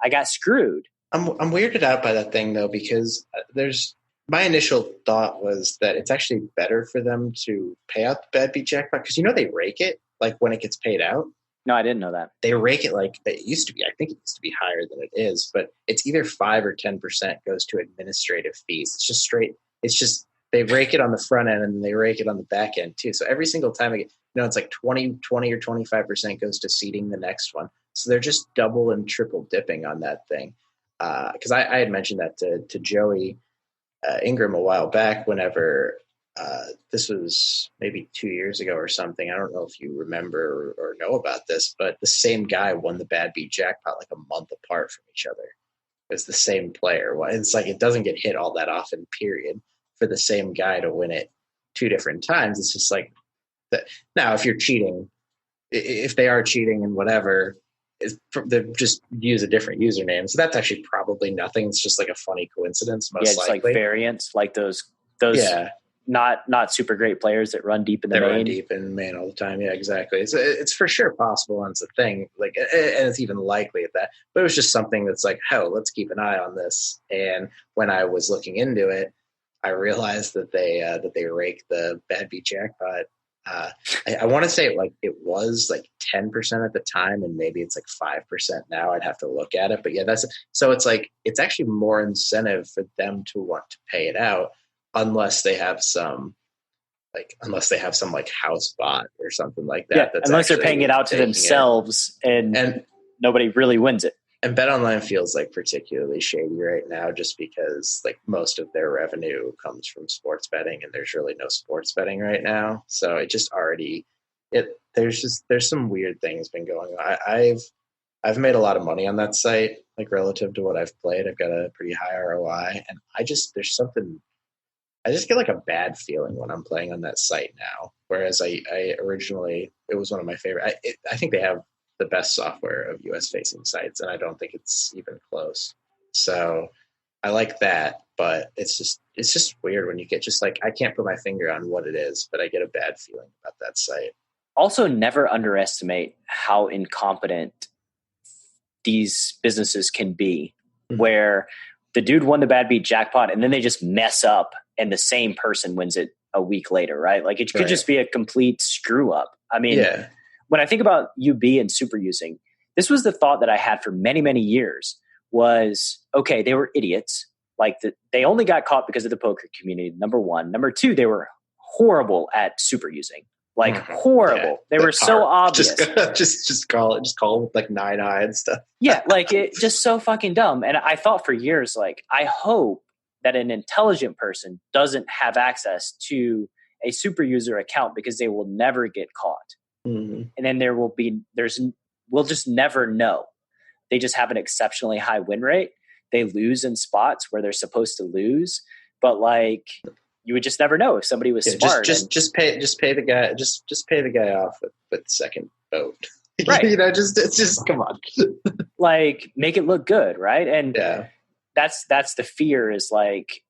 I got screwed. I'm weirded out by that thing though, because my initial thought was that it's actually better for them to pay out the bad beat jackpot, because they rake it like when it gets paid out. No, I didn't know that. They rake it like it used to be. I think it used to be higher than it is, but it's either 5 or 10% goes to administrative fees. It's just straight. It's just, they rake it on the front end and they rake it on the back end too. So every single time it's like 20 or 25% goes to seeding the next one. So they're just double and triple dipping on that thing. Because I had mentioned that to Joey Ingram a while back, whenever this was maybe 2 years ago or something. I don't know if you remember or know about this, but the same guy won the bad beat jackpot like a month apart from each other. It's the same player. It's like, it doesn't get hit all that often, period, for the same guy to win it 2 different times. It's just like that. Now, if you're cheating, if they are cheating and whatever, they just use a different username. So that's actually probably nothing. It's just like a funny coincidence, most likely. Like variants, like those not super great players that run deep in the main. Run deep in main all the time. Yeah, exactly. It's for sure possible, and it's a thing. Like, and it's even likely at that. But it was just something that's like, let's keep an eye on this. And when I was looking into it, I realized that they rake the bad beat jackpot. I want to say it was like 10% at the time, and maybe it's like 5% now. I'd have to look at it, but yeah, so it's like, it's actually more incentive for them to want to pay it out, unless they have some house bot or something like that. Yeah, unless they're paying it out to themselves and nobody really wins it. And BetOnline feels like particularly shady right now, just because like most of their revenue comes from sports betting, and there's really no sports betting right now. So it just there's some weird things been going on. I've made a lot of money on that site, like relative to what I've played. I've got a pretty high ROI, and I just get like a bad feeling when I'm playing on that site now. Whereas I originally, it was one of my favorite. I think they have the best software of US facing sites, and I don't think it's even close. So I like that, but it's just weird when you get just like, I can't put my finger on what it is, but I get a bad feeling about that site. Also, never underestimate how incompetent these businesses can be, where the dude won the bad beat jackpot and then they just mess up and the same person wins it a week later, right? Like, it could just be a complete screw up. I mean, when I think about UB and super using, this was the thought that I had for many, many years was, okay, they were idiots. Like, they only got caught because of the poker community, number one. Number two, they were horrible at super using. Like, horrible. They were so obvious. Just call it with like 9 eye and stuff. Yeah, like, it just so fucking dumb. And I thought for years, like, I hope that an intelligent person doesn't have access to a super user account, because they will never get caught. And then we'll just never know. they just have an exceptionally high win rate. They lose in spots where they're supposed to lose, but like you would just never know if somebody was smart. Just pay the guy. Just pay the guy off with second vote. Right. Just come on. Like make it look good, right? And yeah, that's the fear is like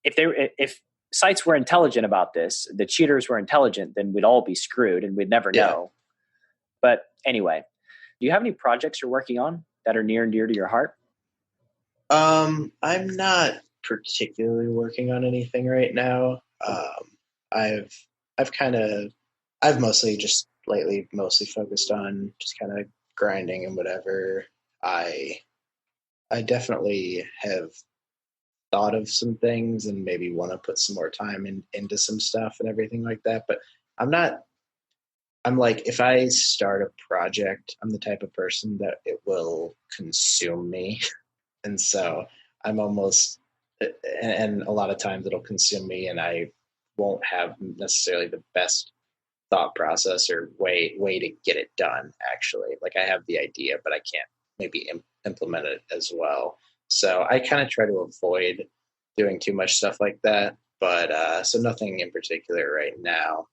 if sites were intelligent about this, the cheaters were intelligent, then we'd all be screwed and we'd never know. But anyway, do you have any projects you're working on that are near and dear to your heart? I'm not particularly working on anything right now. I've mostly just lately focused on just kind of grinding and whatever. I definitely have thought of some things and maybe want to put some more time into some stuff and everything like that. But I'm like, if I start a project, I'm the type of person that it will consume me. And so I'm almost, and a lot of times it'll consume me and I won't have necessarily the best thought process or way to get it done. Actually, like I have the idea, but I can't maybe implement it as well. So I kind of try to avoid doing too much stuff like that. But so nothing in particular right now.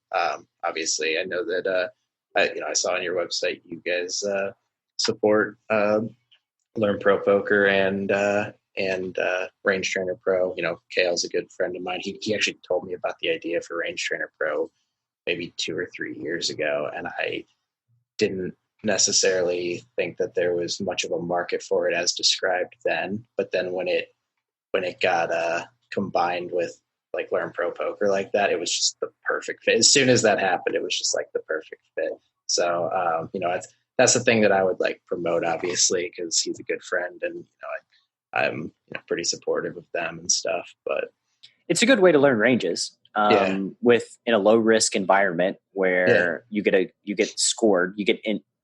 Obviously, I know that I saw on your website you guys support Learn Pro Poker and Range Trainer Pro. Kale's a good friend of mine. He actually told me about the idea for Range Trainer Pro maybe 2 or 3 years ago, and I didn't necessarily think that there was much of a market for it as described then. But then when it got combined with like Learn Pro Poker like that, it was just the perfect fit. As soon as that happened, it was just like the perfect fit. So that's the thing that I would like promote, obviously, because he's a good friend, and I'm pretty supportive of them and stuff. But it's a good way to learn ranges with in a low risk environment where you get scored, you get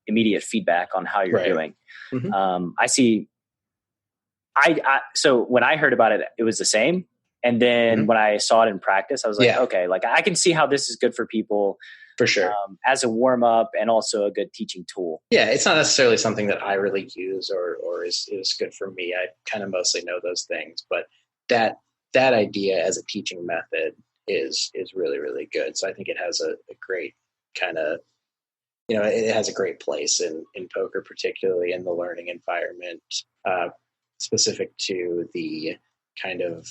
immediate feedback on how you're doing. Mm-hmm. I see. So when I heard about it, it was the same. And then when I saw it in practice, I was like, okay, like I can see how this is good for people. For sure. As a warm up and also a good teaching tool. Yeah, it's not necessarily something that I really use or is good for me. I kind of mostly know those things, but that idea as a teaching method is really, really good. So I think it has a great kind of, it has a great place in poker, particularly in the learning environment, specific to the kind of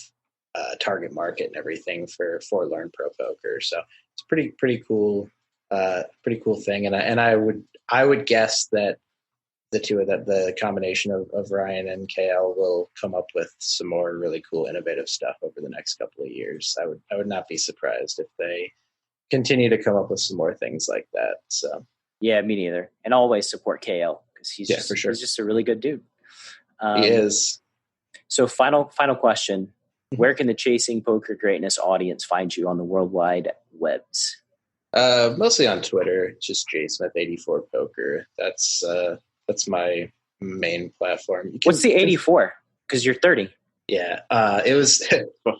target market and everything for Learn Pro Poker. So it's pretty cool thing. And I would guess that the two of them, the combination of Ryan and KL, will come up with some more really cool, innovative stuff over the next couple of years. I would not be surprised if they continue to come up with some more things like that. So yeah, me neither. And always support KL because he's just a really good dude. He is. So final question. Where can the Chasing Poker Greatness audience find you on the worldwide webs? Mostly on Twitter, just JSmith84 Poker. That's my main platform. What's the 84? Because you're 30. Yeah, it was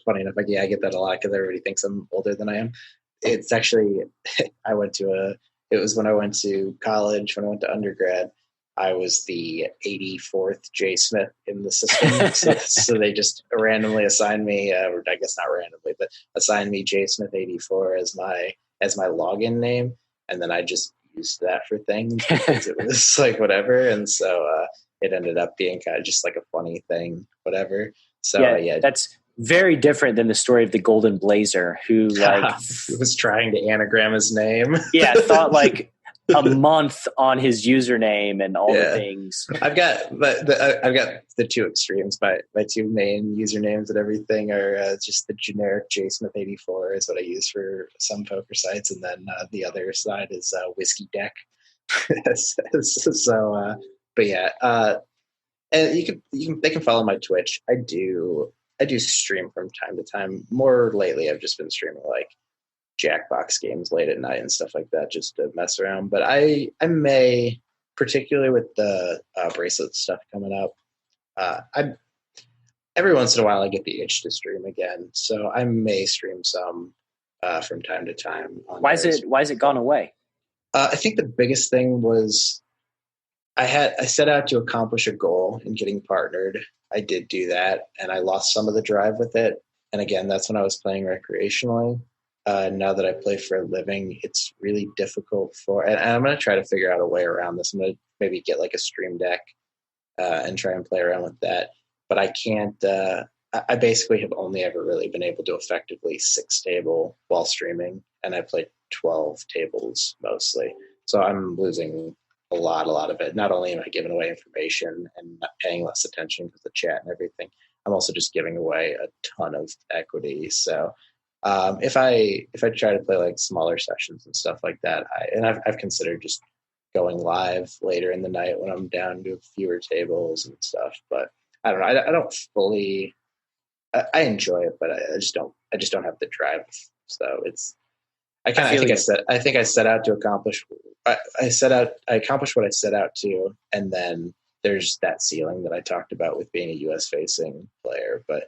funny enough. Like, I get that a lot because everybody thinks I'm older than I am. It's actually, it was when I went to college, when I went to undergrad. I was the 84th J Smith in the system. so they just randomly assigned me, or I guess not randomly, but assigned me J Smith 84 as my login name. And then I just used that for things because it was like whatever. And so it ended up being kind of just like a funny thing, whatever. So yeah, that's very different than the story of the Golden Blazer who was trying to anagram his name. Yeah. Thought like a month on his username and all the things. I've got the two extremes. My two main usernames and everything are just the generic JSmith84 is what I use for some poker sites, and then the other side is Whiskey Deck. So, but yeah, and they can follow my Twitch. I do stream from time to time. More lately, I've just been streaming like Jackbox games late at night and stuff like that just to mess around. But I may, particularly with the bracelet stuff coming up, every once in a while I get the itch to stream again. So I may stream some from time to time. Why is it gone away? I think the biggest thing was I set out to accomplish a goal in getting partnered. I did do that, and I lost some of the drive with it. And again, that's when I was playing recreationally. Now that I play for a living, it's really difficult and I'm going to try to figure out a way around this. I'm going to maybe get like a stream deck and try and play around with that. But I can't, I basically have only ever really been able to effectively 6 table while streaming, and I play 12 tables mostly. So I'm losing a lot of it. Not only am I giving away information and not paying less attention because of the chat and everything, I'm also just giving away a ton of equity. So if I try to play like smaller sessions and stuff like that, I've considered just going live later in the night when I'm down to fewer tables and stuff. But I don't know. I don't fully. I enjoy it, but I just don't have the drive. So it's. I think I set out to accomplish. I accomplished what I set out to, and then there's that ceiling that I talked about with being a U.S. facing player. But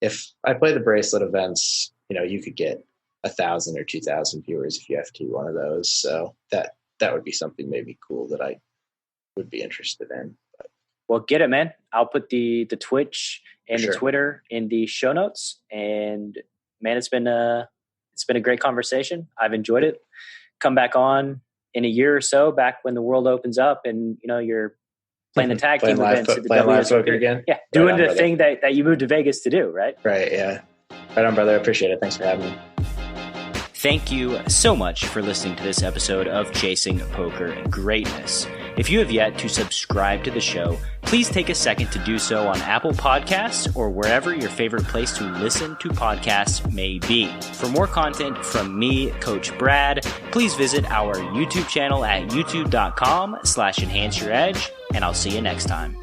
if I play the bracelet events, you could get 1,000 or 2,000 viewers if you FT one of those. So that would be something maybe cool that I would be interested in. But. Well, get it, man. I'll put the Twitch and the Twitter in the show notes. And man, it's been a great conversation. I've enjoyed it. Come back on in a year or so, back when the world opens up and you're playing the tag team events at the playing live poker again. Yeah, doing the thing that you moved to Vegas to do, right? Right, yeah. Right on, brother. I appreciate it. Thanks for having me. Thank you so much for listening to this episode of Chasing Poker Greatness. If you have yet to subscribe to the show, please take a second to do so on Apple Podcasts or wherever your favorite place to listen to podcasts may be. For more content from me, Coach Brad, please visit our YouTube channel at youtube.com/enhanceyouredge, and I'll see you next time.